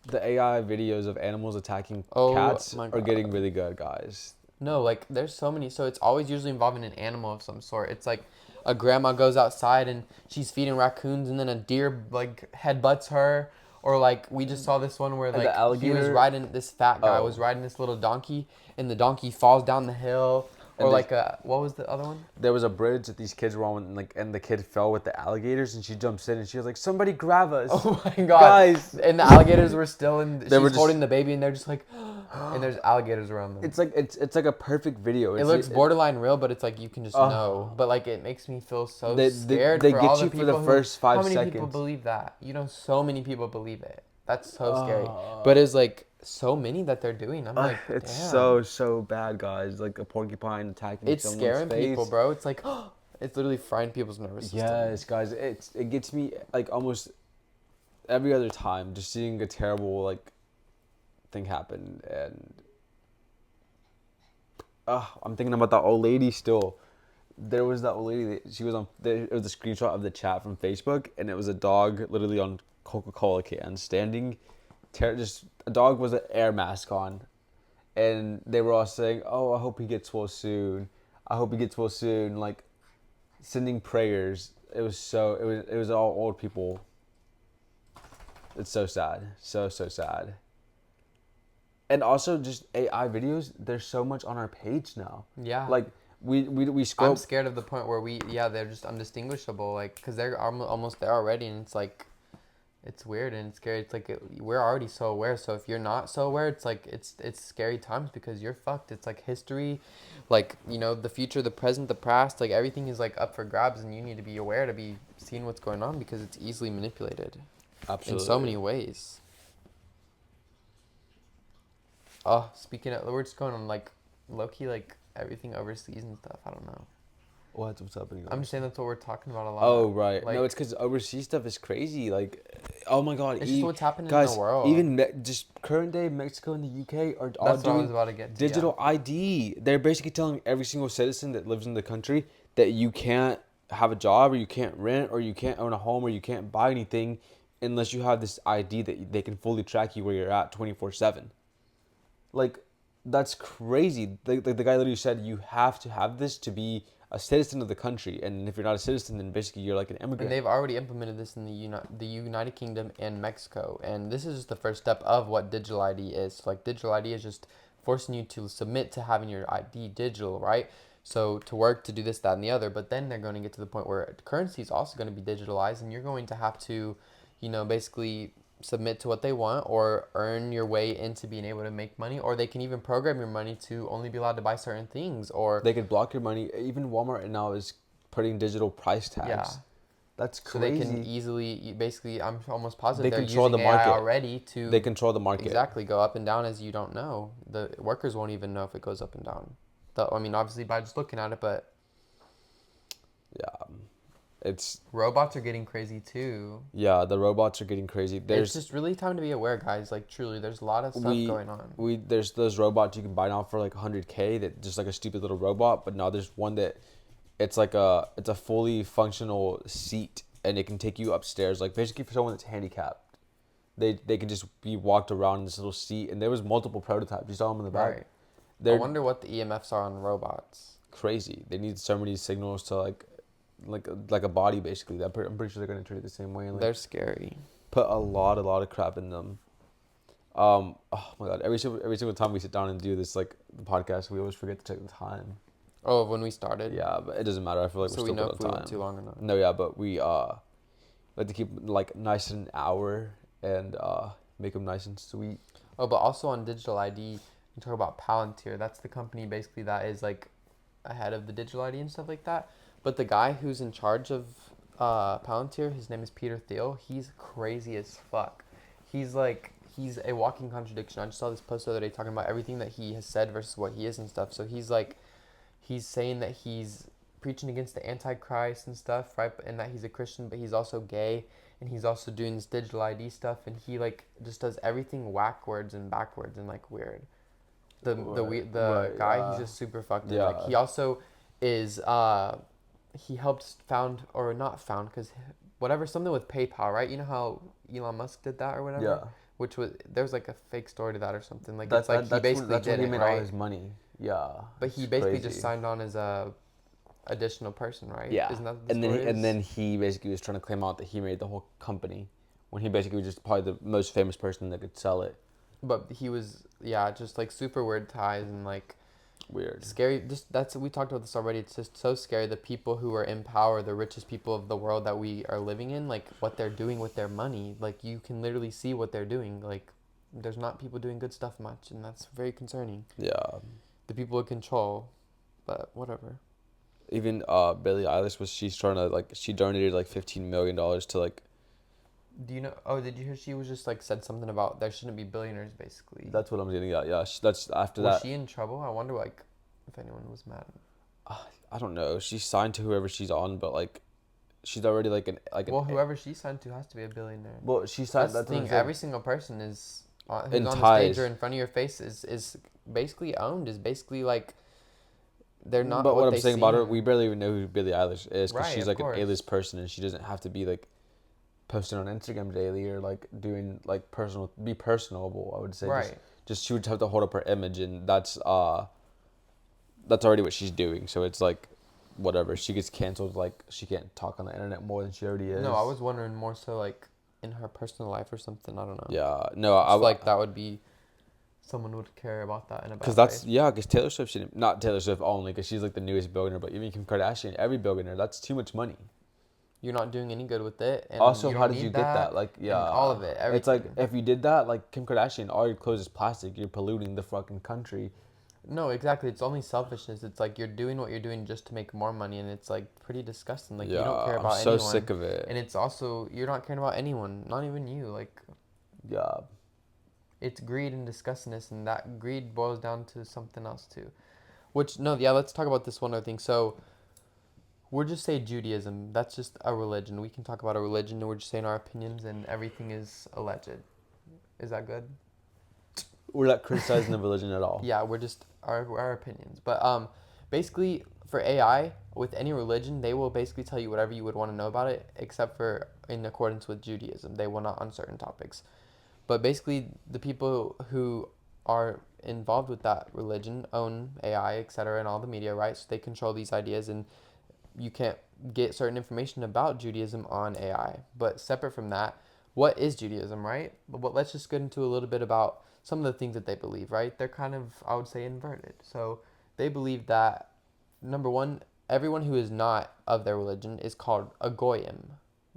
A: The AI videos of animals attacking cats
B: my
A: are
B: God.
A: getting really good, guys.
B: No, like there's so many. So it's always usually involving an animal of some sort. It's like a grandma goes outside and she's feeding raccoons, and then a deer like headbutts her. Or like we just saw this one where
A: And
B: like
A: the alligator?
B: he was riding this fat guy
A: Oh.
B: was riding this little donkey, and the donkey falls down the hill. Or
A: And
B: like what was the other one?
A: There was a bridge that these kids were on, and the kid fell with the alligators, and she jumps in and she was like, "Somebody grab us!"
B: Oh my God,
A: guys!
B: And the alligators were still in.
A: They
B: She's
A: were just-
B: holding the baby, and they're just like, and there's alligators around them.
A: It's like a perfect video.
B: It looks borderline real, but it's like you can just know. But like it makes me feel so scared.
A: They
B: for
A: get
B: all
A: you
B: the
A: for the
B: people
A: first 5
B: How many
A: seconds.
B: people believe that? So many people believe it. That's so scary. But it's like so many that they're doing. I'm like,
A: it's
B: damn.
A: so bad, guys. Like a porcupine attacking
B: It's
A: someone's
B: scaring
A: face.
B: people, bro. It's like it's literally frying people's nervous system.
A: Yes, guys. It gets me like almost every other time just seeing a terrible like thing happen, and I'm thinking about that old lady still. There was that old lady that she was on. It was a screenshot of the chat from Facebook, and it was a dog literally on Coca-Cola cans standing. Just a dog with an air mask on, and they were all saying, "Oh, I hope he gets well soon. I hope he gets well soon." Like sending prayers. It was all old people. It's so sad. So sad. And also just AI videos, there's so much on our page now.
B: Yeah.
A: Like we scroll.
B: I'm scared of the point where they're just undistinguishable, like, because they're almost there already, and it's like, it's weird and it's scary. It's like we're already so aware, so if you're not so aware, it's like it's scary times because you're fucked. It's like history, like, the future, the present, the past, like everything is like up for grabs, and you need to be aware to be seeing what's going on because it's easily manipulated.
A: Absolutely.
B: In so many ways. Oh, speaking of, we're just going on like low-key like everything overseas and stuff. I don't know.
A: What's happening
B: I'm just saying
A: overseas?
B: that's what we're talking about a
A: Oh
B: lot.
A: right, no,
B: Like,
A: it's because overseas stuff is crazy. Like, oh my God,
B: it's just what's happening in the
A: guys,
B: world.
A: even just current day Mexico and the UK are all
B: That's what I was
A: doing
B: about to get to. Yeah.
A: digital ID. They're basically telling every single citizen that lives in the country that you can't have a job or you can't rent or you can't own a home or you can't buy anything unless you have this ID that they can fully track you where you're at 24/7. Like, that's crazy. The guy literally said you have to have this to be a citizen of the country, and if you're not a citizen, then basically you're like an
B: And
A: immigrant.
B: they've already implemented this in the United Kingdom and Mexico. And this is just the first step of what digital ID is. So, like, digital ID is just forcing you to submit to having your ID digital, right? So to work to do this, that, and the other. But then they're going to get to the point where currency is also going to be digitalized, and you're going to have to, basically submit to what they want or earn your way into being able to make money, or they can even program your money to only be allowed to buy certain things, or
A: They could block your money. Even Walmart right now is putting digital price
B: yeah.
A: tags. That's
B: So they can
A: crazy.
B: basically, I'm almost positive
A: They
B: they're
A: control the
B: using AI
A: market.
B: already
A: They
B: to
A: control the market.
B: exactly go up and down as you don't know. The workers won't even know if it goes up and down. I mean, obviously by just looking at it, but
A: Yeah, it's
B: robots are getting crazy too.
A: yeah. The robots are getting crazy.
B: It's just really time to be aware, guys. Like, truly, there's a lot of stuff
A: We
B: going on.
A: there's those robots you can buy now for like 100K that just like a stupid little robot, but now there's one that it's a fully functional seat and it can take you upstairs, like basically for someone that's handicapped. They can just be walked around in this little seat, and there was multiple prototypes. You saw them in the back.
B: Right. I
A: They're
B: wonder what the EMFs are on robots.
A: crazy. They need so many signals to like a body basically. I'm pretty sure they're gonna treat it the same way and like
B: They're scary.
A: put a lot of crap in them. Oh my God, every single time we sit down and do this like the podcast, we always forget to check the time.
B: Oh, when we started?
A: Yeah, but it doesn't matter. I feel like
B: So
A: we're
B: we
A: still
B: know
A: good
B: if we
A: on
B: went too
A: time.
B: long or not.
A: No, yeah, but we like to keep like nice and an hour and make them nice and sweet.
B: Oh, but also on digital ID, you talk about Palantir. That's the company basically that is like ahead of the digital ID and stuff like that. But the guy who's in charge of Palantir, his name is Peter Thiel. He's crazy as fuck. He's a walking contradiction. I just saw this post the other day talking about everything that he has said versus what he is and stuff. So he's saying that he's preaching against the Antichrist and stuff, right? And that he's a Christian, but he's also gay, and he's also doing this digital ID stuff, and he like just does everything whackwards and backwards and like weird. The
A: Right,
B: guy, he's just super fucked in. Like
A: yeah,
B: he also is he helped found or not found because whatever something with PayPal, right? You know how Elon Musk did that or whatever.
A: yeah.
B: Which was there's like a fake story to that or something. Like
A: That,
B: it's like
A: that
B: he basically
A: that's when
B: did
A: he
B: it,
A: made all
B: right?
A: his money. Yeah,
B: But he
A: it's
B: basically just
A: crazy.
B: signed on as a additional person, right?
A: Yeah,
B: Isn't that what the
A: and then
B: story is?
A: he basically was trying to claim out that he made the whole company, when he basically was just probably the most famous person that could sell it.
B: But he was, yeah, just like super weird ties and like
A: Weird.
B: scary. Just that's we talked about this already. It's just so scary. The people who are in power, the richest people of the world that we are living in, like what they're doing with their money. Like you can literally see what they're doing. Like there's not people doing good stuff much, and that's very concerning.
A: Yeah.
B: The people in control, but whatever.
A: Even Billie Eilish she's trying to like she donated like $15 million to like
B: Do you know? Oh, did you hear? She was just like said something about there shouldn't be billionaires, basically.
A: that's what I'm getting at. Yeah, that's after
B: Was
A: that.
B: she in trouble? I wonder, like, if anyone was mad.
A: I don't know. She's signed to whoever she's on, but like she's already like an
B: Well, whoever she signed to has to be a billionaire.
A: well she signed
B: That's the
A: that's what I'm
B: thing.
A: saying.
B: Every single person is who's
A: In
B: on the stage or
A: ties.
B: in front of your face is basically owned. Is basically like they're not
A: But what
B: what
A: I'm
B: they
A: saying about her, we
B: seem.
A: barely even know who Billie Eilish is because
B: Right,
A: she's
B: of
A: like an
B: course.
A: A-list person and she doesn't have to be like posting on Instagram daily or like doing like be personable. I would say
B: Right.
A: just she would have to hold up her image, and that's already what she's doing. So it's like whatever, she gets canceled, like she can't talk on the internet more than she already is.
B: No, I was wondering more so like in her personal life or something. I don't know.
A: Yeah, no,
B: Just like that would be someone would care about that in a
A: because
B: bad way.
A: because Taylor Swift shouldn't, not Taylor Swift only because she's like the newest billionaire, but even Kim Kardashian, every billionaire, that's too much money.
B: You're not doing any good with it, and
A: Also,
B: you
A: how
B: don't
A: did you
B: need
A: get that?
B: that.
A: Like,
B: And all of
A: yeah,
B: it,
A: it's like
B: everything.
A: if you did that, like Kim Kardashian, all your clothes is plastic. You're polluting the fucking country.
B: No, exactly. It's only selfishness. It's like you're doing what you're doing just to make more money, and it's like pretty disgusting. Like you don't care
A: I'm
B: about
A: so
B: anyone,
A: sick of it.
B: and it's also you're not caring about anyone, not even you. Like
A: Yeah,
B: it's greed and disgustingness, and that greed boils down to something else too. Which no, yeah. Let's talk about this one other thing. So We'll just say Judaism. That's just a religion. We can talk about a religion, and we're just saying our opinions, and everything is alleged. Is that good?
A: We're not criticizing the religion at all.
B: Yeah, we're just our opinions. But basically for AI with any religion, they will basically tell you whatever you would want to know about it, except for in accordance with Judaism. They will not on certain topics. But basically, the people who are involved with that religion own AI, etc., and all the media, right? So they control these ideas, and you can't get certain information about Judaism on AI. But separate from that, what is Judaism, right? But let's just get into a little bit about some of the things that they believe, right? They're kind of, I would say, inverted. So they believe that, number one, everyone who is not of their religion is called a goyim.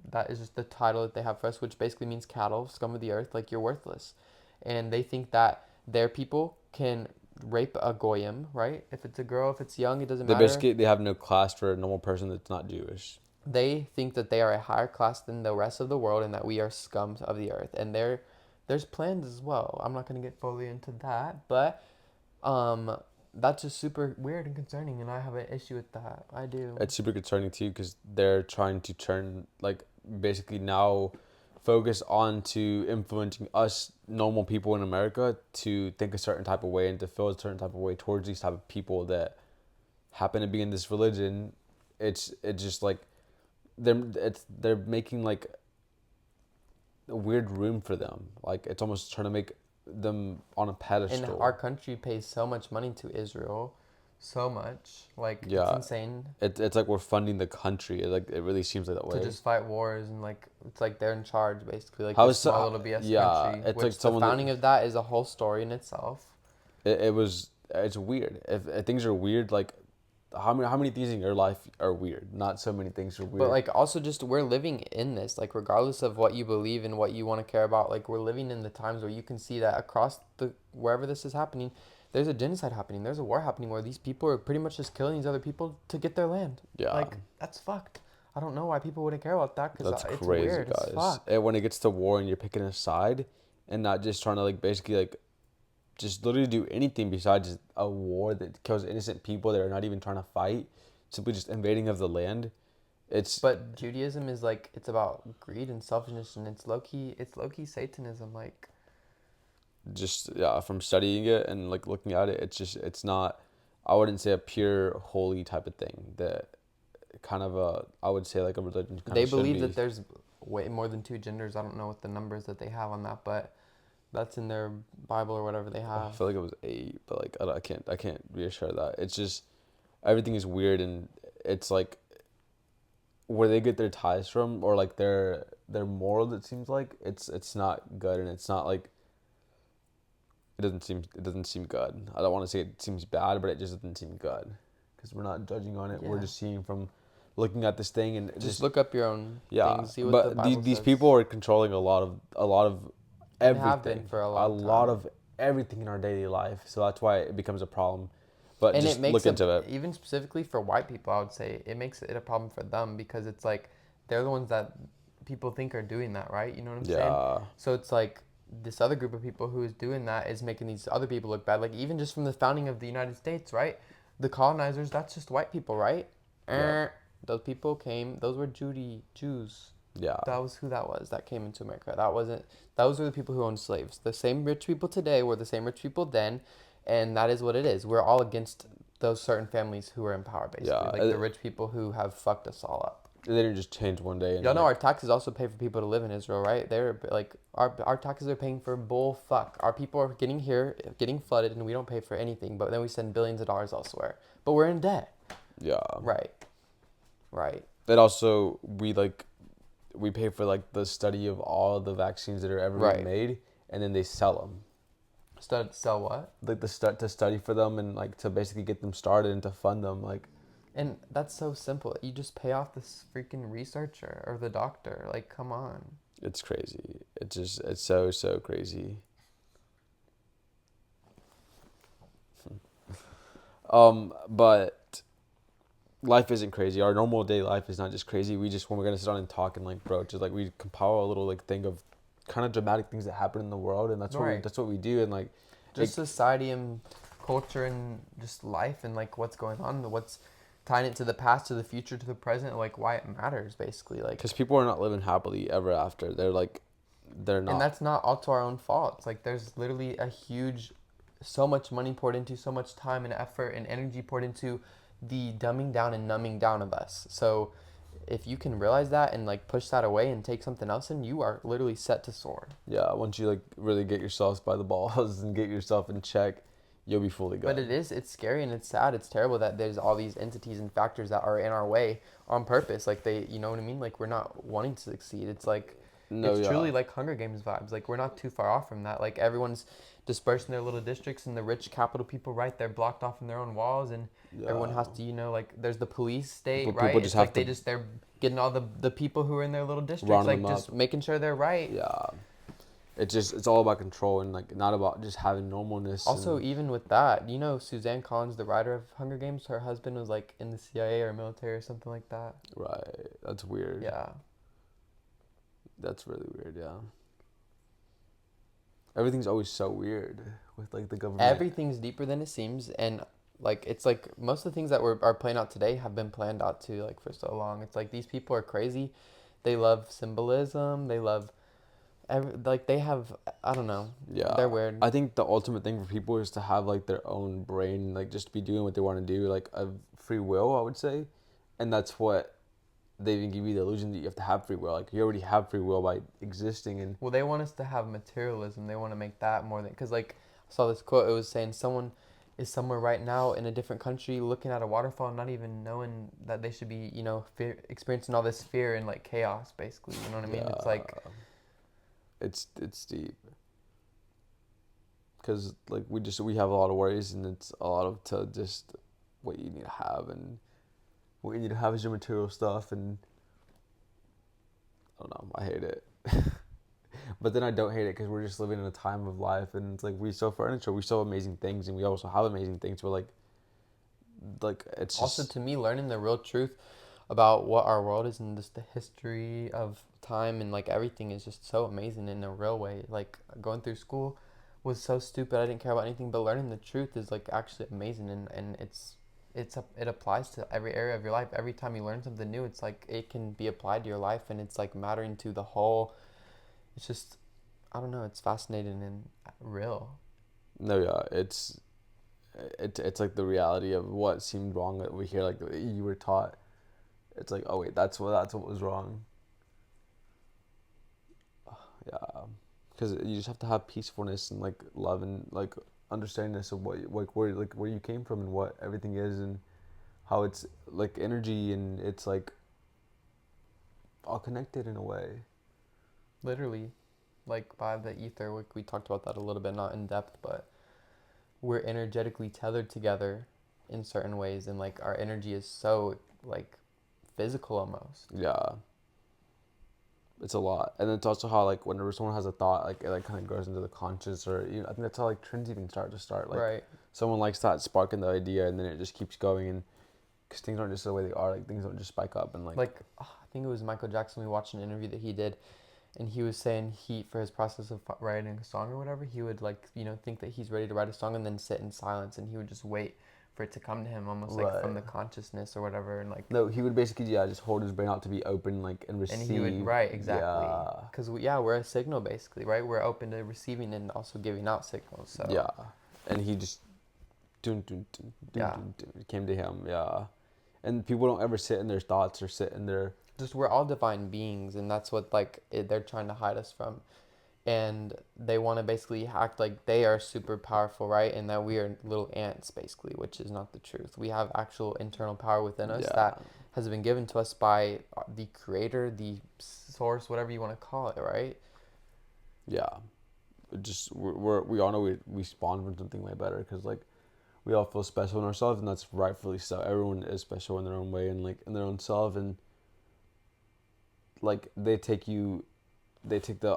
B: That is just the title that they have for us, which basically means cattle, scum of the earth, like you're worthless. And they think that their people can rape a goyim, right? If it's a girl, if it's young, it doesn't matter.
A: They have no class for a normal person that's not Jewish.
B: They think that they are a higher class than the rest of the world and that we are scums of the earth. And there's plans as well. I'm not going to get fully into that, but that's just super weird and concerning, and I have an issue with that. I do.
A: It's super concerning too because they're trying to turn, like, basically now focus on to influencing us normal people in America to think a certain type of way and to feel a certain type of way towards these type of people that happen to be in this religion. It's just like they're making like a weird room for them. Like it's almost trying to make them on a pedestal.
B: And our country pays so much money to Israel, so much, like
A: Yeah.
B: it's insane.
A: It's like we're funding the country. Like it really seems like that way.
B: To just fight wars, and like it's like they're in charge basically, like
A: How
B: this
A: is so-
B: small little BS
A: yeah,
B: country.
A: it's
B: Which
A: like
B: the
A: someone that-
B: founding of that is a whole story in itself.
A: It's weird. If things are weird, like how many things in your life are weird? Not so many things are weird.
B: But like also just we're living in this, like regardless of what you believe and what you want to care about, like we're living in the times where you can see that across the wherever this is happening, there's a genocide happening, there's a war happening where these people are pretty much just killing these other people to get their land.
A: Yeah.
B: Like that's fucked. I don't know why people wouldn't care about that because
A: That's
B: it's
A: crazy,
B: weird
A: guys.
B: as fuck.
A: And when it gets to war and you're picking a side and not just trying to like basically like just literally do anything besides a war that kills innocent people that are not even trying to fight, simply just invading of the land.
B: But Judaism is like it's about greed and selfishness, and it's low key Satanism. Like
A: just from studying it and like looking at it, it's not, I wouldn't say a pure holy type of thing. That kind of I would say like a religion.
B: They believe that there's way more than two genders. I don't know what the numbers that they have on that, but that's in their Bible or whatever they have.
A: I feel like it was 8, but like I can't reassure that. It's just everything is weird, and it's like where they get their ties from or like their moral. It seems like it's not good, and it's not like it doesn't seem good. I don't want to say it seems bad, but it just doesn't seem good because we're not judging on it.
B: Yeah.
A: We're just seeing from looking at this thing and
B: Just look up your own things. See what
A: but
B: the Bible
A: these
B: says.
A: people are controlling a lot of everything.
B: Have been for a long time.
A: lot of everything in our daily life. So that's why it becomes a problem. But
B: And
A: just
B: it makes
A: look into it.
B: Even specifically for white people, I would say it makes it a problem for them because it's like they're the ones that people think are doing that, right? You know what I'm saying? So it's like this other group of people who is doing that is making these other people look bad. Like even just from the founding of the United States, right? The colonizers, that's just white people, right?
A: Yeah.
B: Those people came. Those were Jews.
A: Yeah.
B: That was who that was that came into America. Those were the people who owned slaves. The same rich people today were the same rich people then, and that is what it is. We're all against those certain families who are in power, basically.
A: Yeah.
B: Like the rich people who have fucked us all up.
A: They didn't just change one day. And
B: Y'all know our taxes also pay for people to live in Israel, right? They're like our taxes are paying for bull fuck. Our people are getting here, getting flooded, and we don't pay for anything. But then we send billions of dollars elsewhere. But we're in debt.
A: Yeah.
B: Right.
A: And also we pay for like the study of all the vaccines that are ever being made, and then they sell them.
B: Sell what?
A: Like to study for them and like to basically get them started and to fund them like.
B: And that's so simple. You just pay off this freaking researcher or the doctor. Like, come on.
A: It's crazy. It's so crazy. But life isn't crazy. Our normal day life is not just crazy. When we're gonna sit down and talk and like, bro, just like we compile a little like thing of kind of dramatic things that happen in the world, and that's what we do, and like
B: just society and culture and just life and like what's going on, what's tying it to the past, to the future, to the present, like why it matters, basically. Like,
A: Because people are not living happily ever after. They're like, they're
B: and
A: not.
B: that's not all to our own fault. It's like there's literally a huge, so much money poured into, so much time and effort and energy poured into the dumbing down and numbing down of us. So if you can realize that and like push that away and take something else in, you are literally set to soar.
A: Yeah, once you like really get yourself by the balls and get yourself in check, you'll be fully
B: But
A: good.
B: it's scary and it's sad. It's terrible that there's all these entities and factors that are in our way on purpose. Like they, you know what I mean? Like we're not wanting to succeed. It's like,
A: No,
B: it's
A: yeah.
B: truly like Hunger Games vibes. Like we're not too far off from that. Like everyone's dispersed in their little districts, and the rich capital people, right? They're blocked off in their own walls, and everyone
A: Yeah.
B: has to, you know, like there's the police state,
A: But
B: right?
A: people just
B: It's
A: have
B: like
A: to
B: they're getting all the people who are in their little districts,
A: round
B: like
A: them up.
B: just making sure they're right.
A: Yeah. It's all about control and like not about just having normalness
B: Also,
A: and
B: even with that, you know, Suzanne Collins, the writer of Hunger Games, her husband was like in the CIA or military or something like that.
A: right. That's weird.
B: Yeah.
A: That's really weird, yeah. Everything's always so weird with like the government.
B: Everything's deeper than it seems, and like it's like most of the things that are playing out today have been planned out too, like for so long. It's like these people are crazy. They love symbolism. They love like they have, I don't know.
A: Yeah.
B: They're weird.
A: I think the ultimate thing for people is to have like their own brain, like just be doing what they want to do, like a free will, I would say. And that's what they even give you the illusion that you have to have free will. Like you already have free will by existing and
B: Well, they want us to have materialism. They want to make that more than, because like I saw this quote. It was saying someone is somewhere right now in a different country looking at a waterfall, not even knowing that they should be, you know, experiencing all this fear and like chaos, basically. You know what I mean? It's like,
A: yeah, it's deep. Cause like we have a lot of worries and it's a lot of to just what you need to have and what you need to have is your material stuff and I don't know, I hate it. But then I don't hate it because we're just living in a time of life and it's like we sell furniture, we sell amazing things and we also have amazing things, but like it's
B: also
A: just
B: to me, learning the real truth about what our world is and just the history of time and like everything is just so amazing in a real way. Like going through school was so stupid. I didn't care about anything, but learning the truth is like actually amazing, and it applies to every area of your life. Every time you learn something new, it's like it can be applied to your life, and it's like mattering to the whole. It's just, I don't know. It's fascinating and real.
A: no, yeah, it's like the reality of what seemed wrong that we hear like you were taught. It's like, oh wait, that's what was wrong. Yeah, because you just have to have peacefulness and like love and like understandingness of what like where you came from and what everything is and how it's like energy and it's like all connected in a way.
B: Literally, like by the ether. We talked about that a little bit, not in depth, but we're energetically tethered together in certain ways, and like our energy is so like physical almost.
A: Yeah, it's a lot, and it's also how like whenever someone has a thought, like it like kind of goes into the conscious, or I think that's how like trends even start. Like
B: Right.
A: someone likes that spark in the idea, and then it just keeps going, and because things aren't just the way they are, like things don't just spike up and
B: Like I think it was Michael Jackson. We watched an interview that he did, and he was saying he, for his process of writing a song or whatever, he would like, you know, think that he's ready to write a song and then sit in silence, and he would just wait for it to come to him, almost like from
A: right.
B: the consciousness or whatever, and like.
A: No, he would basically just hold his brain out to be open, like and
B: And
A: receive.
B: he would, right, exactly,
A: Yeah,
B: because we're a signal basically, right? We're open to receiving and also giving out signals. So
A: yeah, and he just dun, dun, dun, dun,
B: yeah,
A: dun, dun, it came to him. Yeah, and people don't ever sit in their thoughts or sit in their
B: just we're all divine beings, and that's what like they're trying to hide us from, and they want to basically act like they are super powerful, right? And that we are little ants basically, which is not the truth. We have actual internal power within us
A: yeah.
B: that has been given to us by the creator, the source, whatever you want to call it, right?
A: Yeah, just we all know we spawn from something way better because like we all feel special in ourselves and that's rightfully so. Everyone is special in their own way and like in their own self and like they take the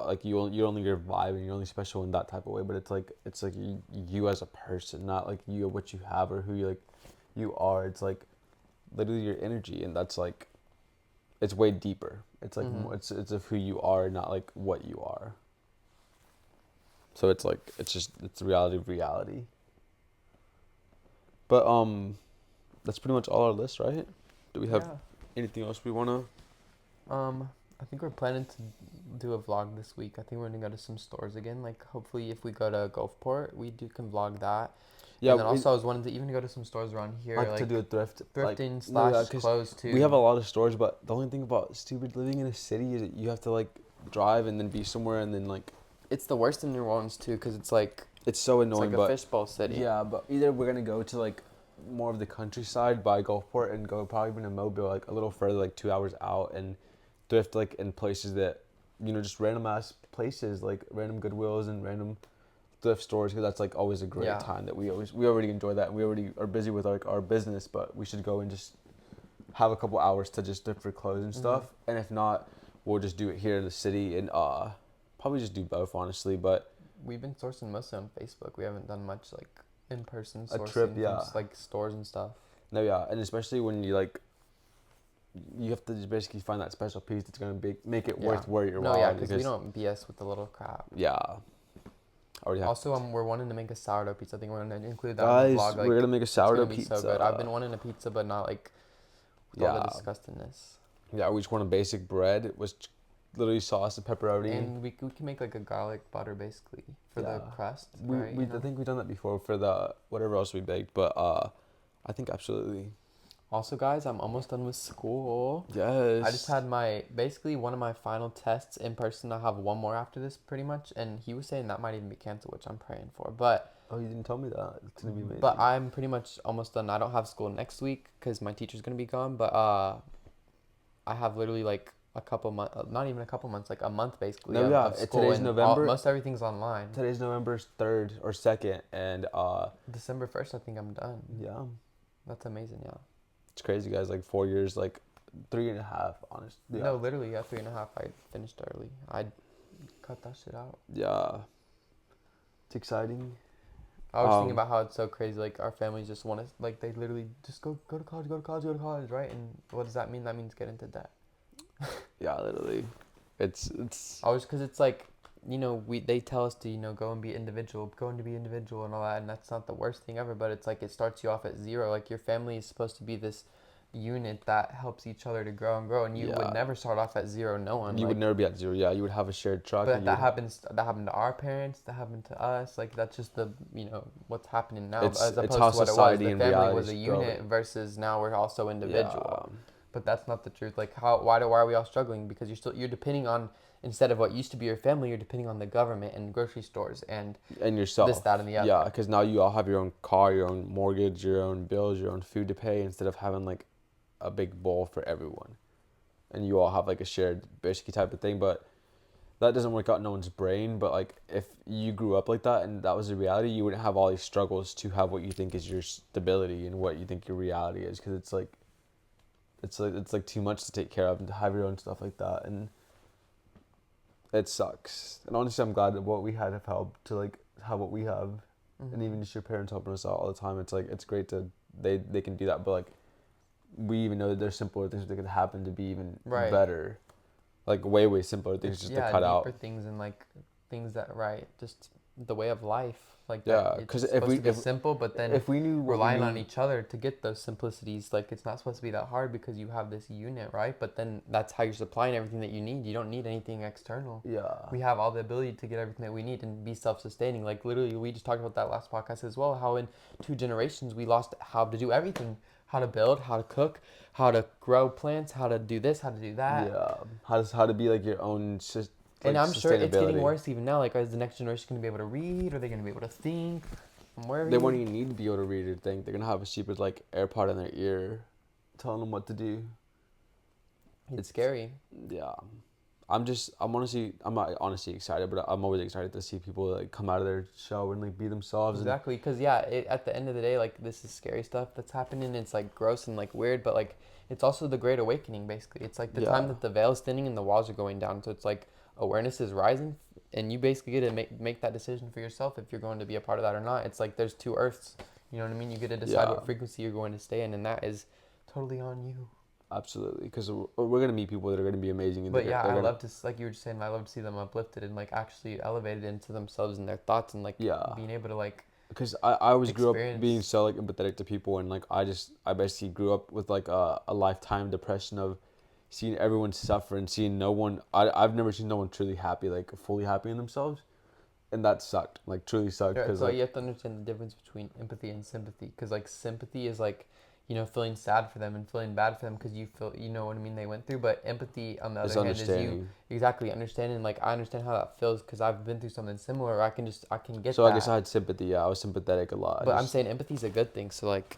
A: like you're only your vibe and you're only special in that type of way. But it's like you as a person, not like you what you have or who you are. It's like literally your energy and that's like it's way deeper. It's like
B: Mm-hmm.
A: it's of who you are, not like what you are. So it's like it's the reality of reality. But that's pretty much all our list, right? Do we have
B: Yeah.
A: anything else we wanna?
B: I think we're planning to do a vlog this week. I think we're gonna go to some stores again. Like hopefully, if we go to Gulfport, we can vlog that.
A: Yeah,
B: And then also, I was wanting to even go to some stores around here,
A: like to
B: like
A: do a thrift, like
B: thrifting
A: no, yeah,
B: slash
A: because
B: clothes too.
A: we have a lot of stores, but the only thing about stupid living in a city is that you have to like drive and then be somewhere and then like
B: It's the worst in New Orleans too, cause it's like
A: it's so
B: it's
A: annoying.
B: like a
A: But
B: fishbowl city.
A: yeah, but either we're gonna go to like more of the countryside by Gulfport and go probably even to Mobile, like a little further, like 2 hours out, and thrift like in places that just random ass places like random Goodwills and random thrift stores, because that's like always a great
B: Yeah.
A: time that we already enjoy that, and we already are busy with like our business, but we should go and just have a couple hours to just dip for clothes and stuff. And if not, we'll just do it here in the city, and probably just do both, honestly. But
B: We've been sourcing mostly on Facebook. We haven't done much like in person
A: a
B: sourcing
A: trip,
B: from
A: yeah.
B: like stores and stuff.
A: No, yeah, and especially when you like you have to just basically find that special piece that's gonna make it worth where you're
B: No,
A: while.
B: yeah, because we don't BS with the little crap.
A: Yeah, already have.
B: Also, we're wanting to make a sourdough pizza. I think we're gonna include that
A: Guys,
B: in the vlog. Like,
A: we're gonna make a
B: it's
A: sourdough
B: gonna be
A: pizza.
B: so good. I've been wanting a pizza, but not like with all the
A: Yeah.
B: disgustingness.
A: Yeah, we just want a basic bread with literally sauce and pepperoni.
B: And we can make like a garlic butter basically for the
A: Yeah.
B: crust.
A: We
B: right,
A: I think we've done that before for the whatever else we baked, but I think absolutely.
B: Also, guys, I'm almost done with school.
A: Yes.
B: I just had basically one of my final tests in person. I have one more after this, pretty much. And he was saying that might even be canceled, which I'm praying for. But
A: Oh, you didn't tell me that. It's gonna be amazing.
B: But I'm pretty much almost done. I don't have school next week because my teacher's gonna be gone. But I have literally like a couple months, not even a couple months, like a month basically.
A: No,
B: of school,
A: today's
B: and
A: November.
B: Most everything's online.
A: Today's November 3rd or 2nd, and
B: December 1st, I think I'm done.
A: yeah,
B: That's amazing, yeah.
A: it's crazy, guys. Like 4 years, like 3.5, honest. Yeah.
B: No, literally, yeah, 3.5. I finished early. I cut that shit out.
A: Yeah. It's exciting.
B: I was thinking about how it's so crazy. Like our families just want to, like they literally just go to college, go to college, go to college, right? And what does that mean? That means get into debt.
A: Yeah, literally. It's.
B: Because it's like, they tell us to go and be individual, and all that, and that's not the worst thing ever. But it's like it starts you off at zero. Like your family is supposed to be this unit that helps each other to grow and grow, and you would never start off at zero. No one.
A: You would never be at zero. Yeah, you would have a shared truck.
B: But that happened to our parents. That happened to us. Like that's just the what's happening now.
A: It's
B: as opposed
A: how
B: to what
A: society
B: it was.
A: and
B: The family
A: reality
B: was a
A: is
B: unit
A: growing.
B: versus now we're also individual.
A: Yeah.
B: But that's not the truth. Like why are we all struggling? Because you're depending on, instead of what used to be your family, you're depending on the government and grocery stores and
A: yourself.
B: this, that, and the other.
A: Yeah, because now you all have your own car, your own mortgage, your own bills, your own food to pay, instead of having like a big bowl for everyone, and you all have like a shared basically type of thing. But that doesn't work out in no one's brain. But like if you grew up like that and that was the reality, you wouldn't have all these struggles to have what you think is your stability and what you think your reality is, because it's like too much to take care of and to have your own stuff like that, and it sucks. And honestly, I'm glad that what we had have helped to like have what we have. And even just your parents helping us out all the time. It's like it's great to they can do that, but like we even know that there's simpler things that could happen to be even better, like way simpler things just to cut out.
B: Deeper things, and like things that just the way of life. Like
A: because if
B: simple, but then
A: if we knew
B: relying on each other to get those simplicities, like it's not supposed to be that hard because you have this unit, right? But then that's how you're supplying everything that you need. You don't need anything external.
A: Yeah,
B: we have all the ability to get everything that we need and be self-sustaining. Like literally, we just talked about that last podcast as well. How in 2 generations we lost how to do everything, how to build, how to cook, how to grow plants, how to do this, how to do that.
A: Yeah, how to be like your own.
B: And I'm sure it's getting worse even now. Like, is the next generation going to be able to read? Are they going to be able to think?
A: They won't even need to be able to read or think. They're going to have a stupid, like, AirPod in their ear telling them what to do.
B: It's scary.
A: Yeah. I'm not honestly excited, but I'm always excited to see people, like, come out of their shell and, like, be themselves.
B: Exactly. Because, at the end of the day, like, this is scary stuff that's happening. It's, like, gross and, like, weird. But, like, it's also the Great Awakening, basically. It's, like, the time that the veil is thinning and the walls are going down. So, it's, like, awareness is rising, and you basically get to make that decision for yourself if you're going to be a part of that or not. It's like there's 2 earths, you know what I mean? You get to decide what frequency you're going to stay in, and that is totally on you.
A: Absolutely, because we're going to meet people that are going to be amazing. And
B: but I love to, like you were just saying, I love to see them uplifted and like actually elevated into themselves and their thoughts, and like being able to like
A: because I always grew up being
B: experience.
A: so like empathetic to people, and like I basically grew up with like a lifetime depression of seeing everyone suffer and seeing no one. I've never seen no one truly happy, like fully happy in themselves, and that sucked, like truly sucked,
B: Yeah,
A: because
B: so
A: like
B: you have to understand the difference between empathy and sympathy, because like sympathy is like, feeling sad for them and feeling bad for them because you feel, you know what I mean, they went through. But empathy, on the
A: it's
B: other hand, is you
A: understanding.
B: exactly understanding. Like I understand how that feels because I've been through something similar. I can get
A: So I guess I
B: that.
A: had sympathy. Yeah, I was sympathetic a lot. I
B: But I'm
A: just
B: saying empathy is a good thing. So like,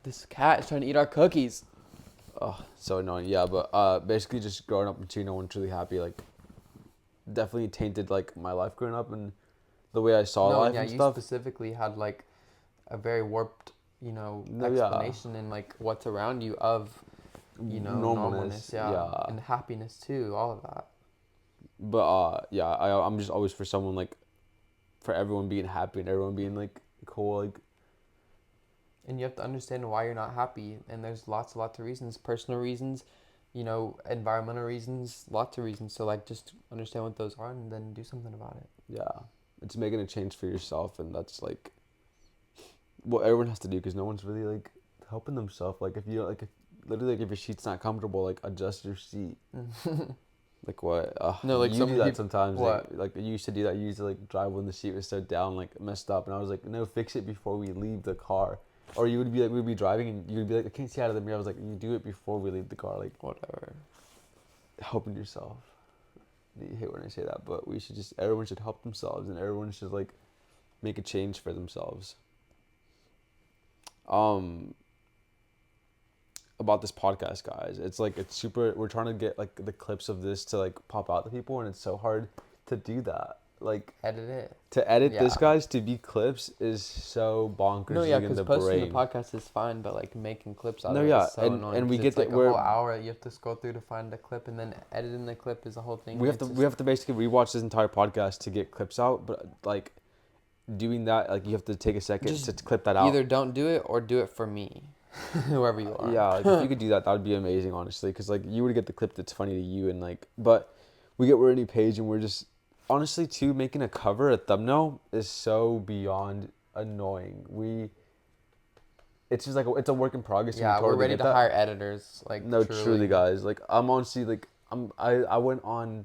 B: this cat is trying to eat our cookies.
A: oh so annoying. Yeah, but basically just growing up and seeing no one truly happy, like definitely tainted like my life growing up and the way I saw
B: No, and
A: life
B: yeah,
A: and
B: you
A: stuff.
B: specifically had like a very warped,
A: No, yeah,
B: explanation and like what's around you of,
A: normalness.
B: normalness, yeah,
A: Yeah,
B: and happiness too, all of that.
A: but yeah, I'm just always for someone like for everyone being happy and everyone being like cool. Like
B: And you have to understand why you're not happy. And there's lots of reasons, personal reasons, environmental reasons, lots of reasons. So like, just understand what those are and then do something about it.
A: yeah, it's making a change for yourself, and that's like what everyone has to do because no one's really like helping themselves. Like if you like if literally like if your seat's not comfortable, like adjust your seat. Like what?
B: No, like
A: You
B: some
A: do that
B: people,
A: sometimes.
B: what?
A: Like you used to do that. You used to like drive when the seat was so down, like messed up, and I was like, no, fix it before we leave the car. Or you would be like, we'd be driving, and you'd be like, I can't see out of the mirror. I was like, you do it before we leave the car, like
B: Whatever.
A: helping yourself. You hate when I say that, but we should just everyone should help themselves, and everyone should like make a change for themselves. Um, about this podcast, guys, it's like it's super. We're trying to get like the clips of this to like pop out to people, and it's so hard to do that. Like
B: Edit it.
A: to edit this,
B: Yeah.
A: guys, to be clips is so
B: No, yeah,
A: bonkersly in
B: because
A: the
B: posting the
A: brain.
B: podcast is fine, but like making clips out
A: No,
B: of it is
A: yeah,
B: so annoying
A: and we
B: because
A: get
B: it's
A: that
B: like a whole
A: we're
B: hour that you have to scroll through to find a clip, and then editing the clip is a whole thing.
A: we
B: And
A: have to
B: it's
A: we
B: just
A: have to basically rewatch this entire podcast to get clips out, but like doing that, like you have to take a second
B: just
A: to clip that out.
B: either don't do it or do it for me, whoever you are.
A: Yeah, like if you could do that, that would be amazing, honestly, because like you would get the clip that's funny to you, and like, but we get we're any page, and we're just honestly too making a cover, a thumbnail is so beyond annoying. It's just like it's a work in progress, and we
B: Yeah, we're
A: totally
B: ready
A: get
B: to
A: that.
B: hire editors, like
A: No, truly,
B: truly.
A: guys, like I'm honestly like I went on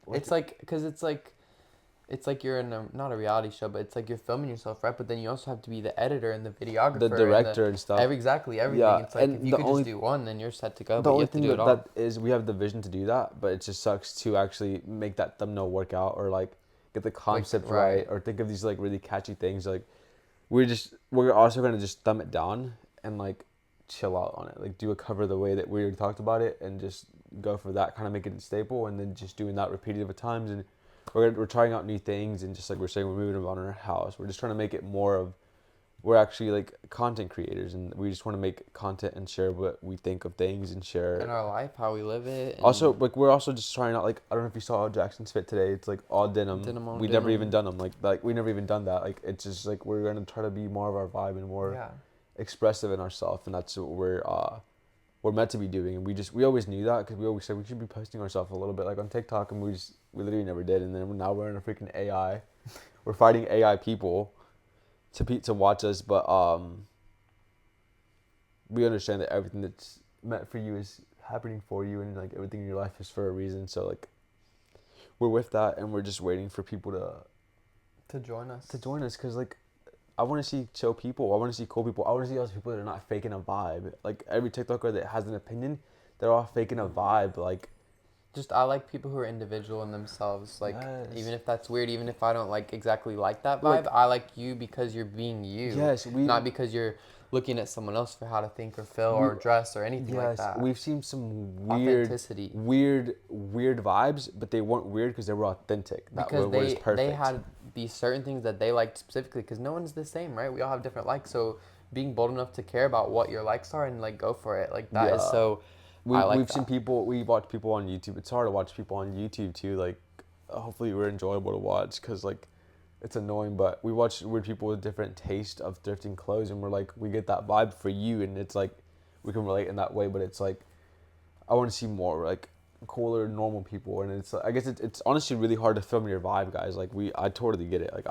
A: like
B: It's like, because it's like you're in a, not a reality show, but it's like you're filming yourself, right? But then you also have to be the editor and the
A: the
B: videographer and the
A: director and stuff.
B: exactly everything.
A: Yeah,
B: It's like if
A: and
B: you could just do one, then you're set to go.
A: the
B: But you
A: only
B: have to
A: thing
B: do it
A: that
B: all.
A: that is we have the vision to do that, but it just sucks to actually make that thumbnail work out or like get the
B: Like
A: concept right
B: right,
A: or think of these like really catchy things. Like we're also gonna just thumb it down and like chill out on it, like do a cover the way that we already talked about it, and just go for that, kind of make it a staple, and then just doing that repetitive times. And we're trying out new things, and just like we're saying, we're moving around our house. We're just trying to make it more of we're actually like content creators, and we just want to make content and share what we think of things and
B: in
A: share.
B: our life, how we live it,
A: Also,
B: and
A: like we're also just trying out like I don't know if you saw Jackson's fit today. It's like all denim.
B: denim on
A: We never even
B: denim.
A: done them. Like we never even done that. Like it's just like we're gonna try to be more of our vibe and more
B: Yeah,
A: expressive in ourselves, and that's what we're meant to be doing. And we always knew that because we always said we should be posting ourselves a little bit like on TikTok, and we literally never did. And then now we're in a freaking AI. We're fighting AI people to watch us, but we understand that everything that's meant for you is happening for you, and like everything in your life is for a reason. So like we're with that, and we're just waiting for people
B: to join us.
A: because like I want to see chill people. I want to see cool people. I want to see those people that are not faking a vibe. Like every TikToker that has an opinion, they're all faking a vibe. Like
B: Just I like people who are individual in themselves. Like
A: yes,
B: even if that's weird, even if I don't like exactly like that vibe,
A: like
B: I like you because you're being you,
A: yes,
B: not because you're looking at someone else for how to think or feel
A: we
B: or dress or anything like
A: yes,
B: that.
A: we've seen some
B: Authenticity.
A: weird vibes, but they weren't weird because they were authentic. That
B: Because
A: was
B: they
A: perfect.
B: had these certain things that they liked specifically, because no one's the same, right? We all have different likes, so being bold enough to care about what your likes are and like go for it, like that is
A: Yeah,
B: so, I like
A: we've seen
B: that.
A: people. We watch people on YouTube. It's hard to watch people on YouTube too. Like, hopefully, we're enjoyable to watch because like, it's annoying. But we watch weird people with different taste of thrifting clothes, and we're like, we get that vibe for you, and it's like, we can relate in that way. But it's like, I want to see more like cooler, normal people, and it's I guess it's honestly really hard to film your vibe, guys. Like I totally get it. Like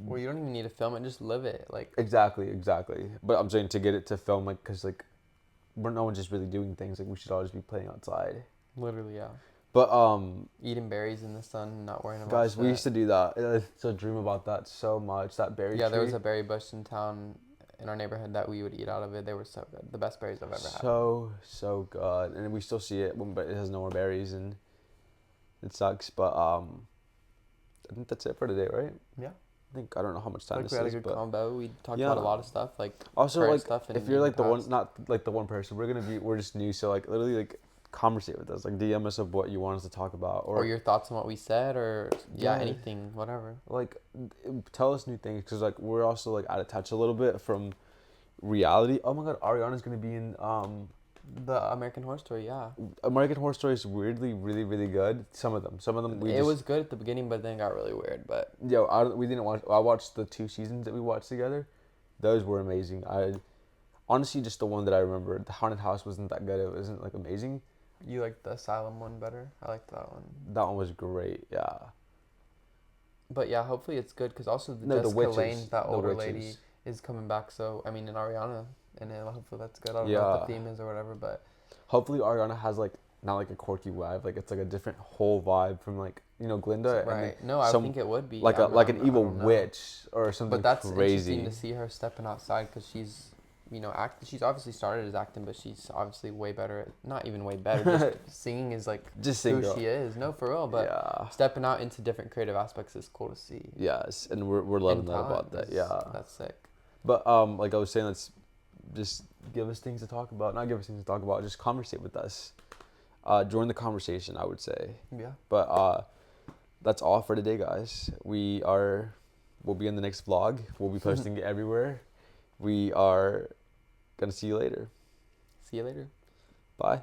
B: Well, you don't even need to film it, just live it. Like,
A: Exactly. But I'm saying to get it to film, like, because, like, no one's just really doing things. Like, we should all just be playing outside.
B: literally, yeah.
A: But,
B: Eating berries in the sun, not worrying about
A: guys, we
B: shit.
A: used to do that. I used to dream about that so much. That berry
B: Yeah,
A: tree.
B: there was a berry bush in town, in our neighborhood, that we would eat out of it. They were so good. The best berries I've ever had.
A: So good. And we still see it, but it has no more berries, and it sucks. But, I think that's it for today, right?
B: Yeah.
A: I don't know how much time
B: Like,
A: this
B: we had a
A: is,
B: good
A: but
B: combo. We talked
A: yeah.
B: about a lot of stuff, like
A: Also,
B: current
A: like,
B: stuff and
A: if you're
B: in
A: like the one,
B: past.
A: not like the one person, we're just new, so like literally like conversate with us, like DM us of what you want us to talk about,
B: Or your thoughts on what we said, or
A: Yeah.
B: anything, whatever.
A: like tell us new things, because like we're also like out of touch a little bit from reality. Oh my God, Ariana's gonna be in
B: The American Horror Story, yeah.
A: American Horror Story is weirdly really good. Some of them
B: It was good at the beginning, but then it got really weird. But
A: we didn't watch. I watched the 2 seasons that we watched together. Those were amazing. I honestly just the one that I remember. The haunted house wasn't that good. It wasn't like amazing.
B: you liked the Asylum one better. I liked that one.
A: That one was great. Yeah.
B: But yeah, hopefully it's good, because also
A: No, the
B: Jessica
A: witches.
B: Lange, that
A: The
B: older
A: witches.
B: lady, is coming back. So I mean, and Ariana, and hopefully that's good. I don't know
A: Yeah.
B: what the theme is or whatever, but
A: Hopefully Ariana has like not like a quirky vibe. Like it's like a different whole vibe from like Glinda. And then
B: right. No, I
A: some,
B: think it would be
A: like
B: I'm-
A: like
B: I'm-
A: an
B: I
A: evil
B: don't know.
A: witch or something
B: But that's
A: crazy.
B: interesting to see her stepping outside, because she's, she's obviously started as acting, but she's obviously way better at, not even way better, just singing is like
A: Just
B: who
A: sing, girl.
B: she is. No, for real, but
A: Yeah.
B: stepping out into different creative aspects is cool to see.
A: Yes, and we're loving
B: And
A: that
B: talent
A: about that.
B: is-
A: Yeah.
B: That's sick.
A: But like I was saying, let's just give us things to talk about. Not give us things to talk about. Just conversate with us. Join the conversation, I would say.
B: Yeah.
A: But that's all for today, guys. We'll be in the next vlog. We'll be posting it everywhere. We are gonna see you later.
B: See you later.
A: Bye.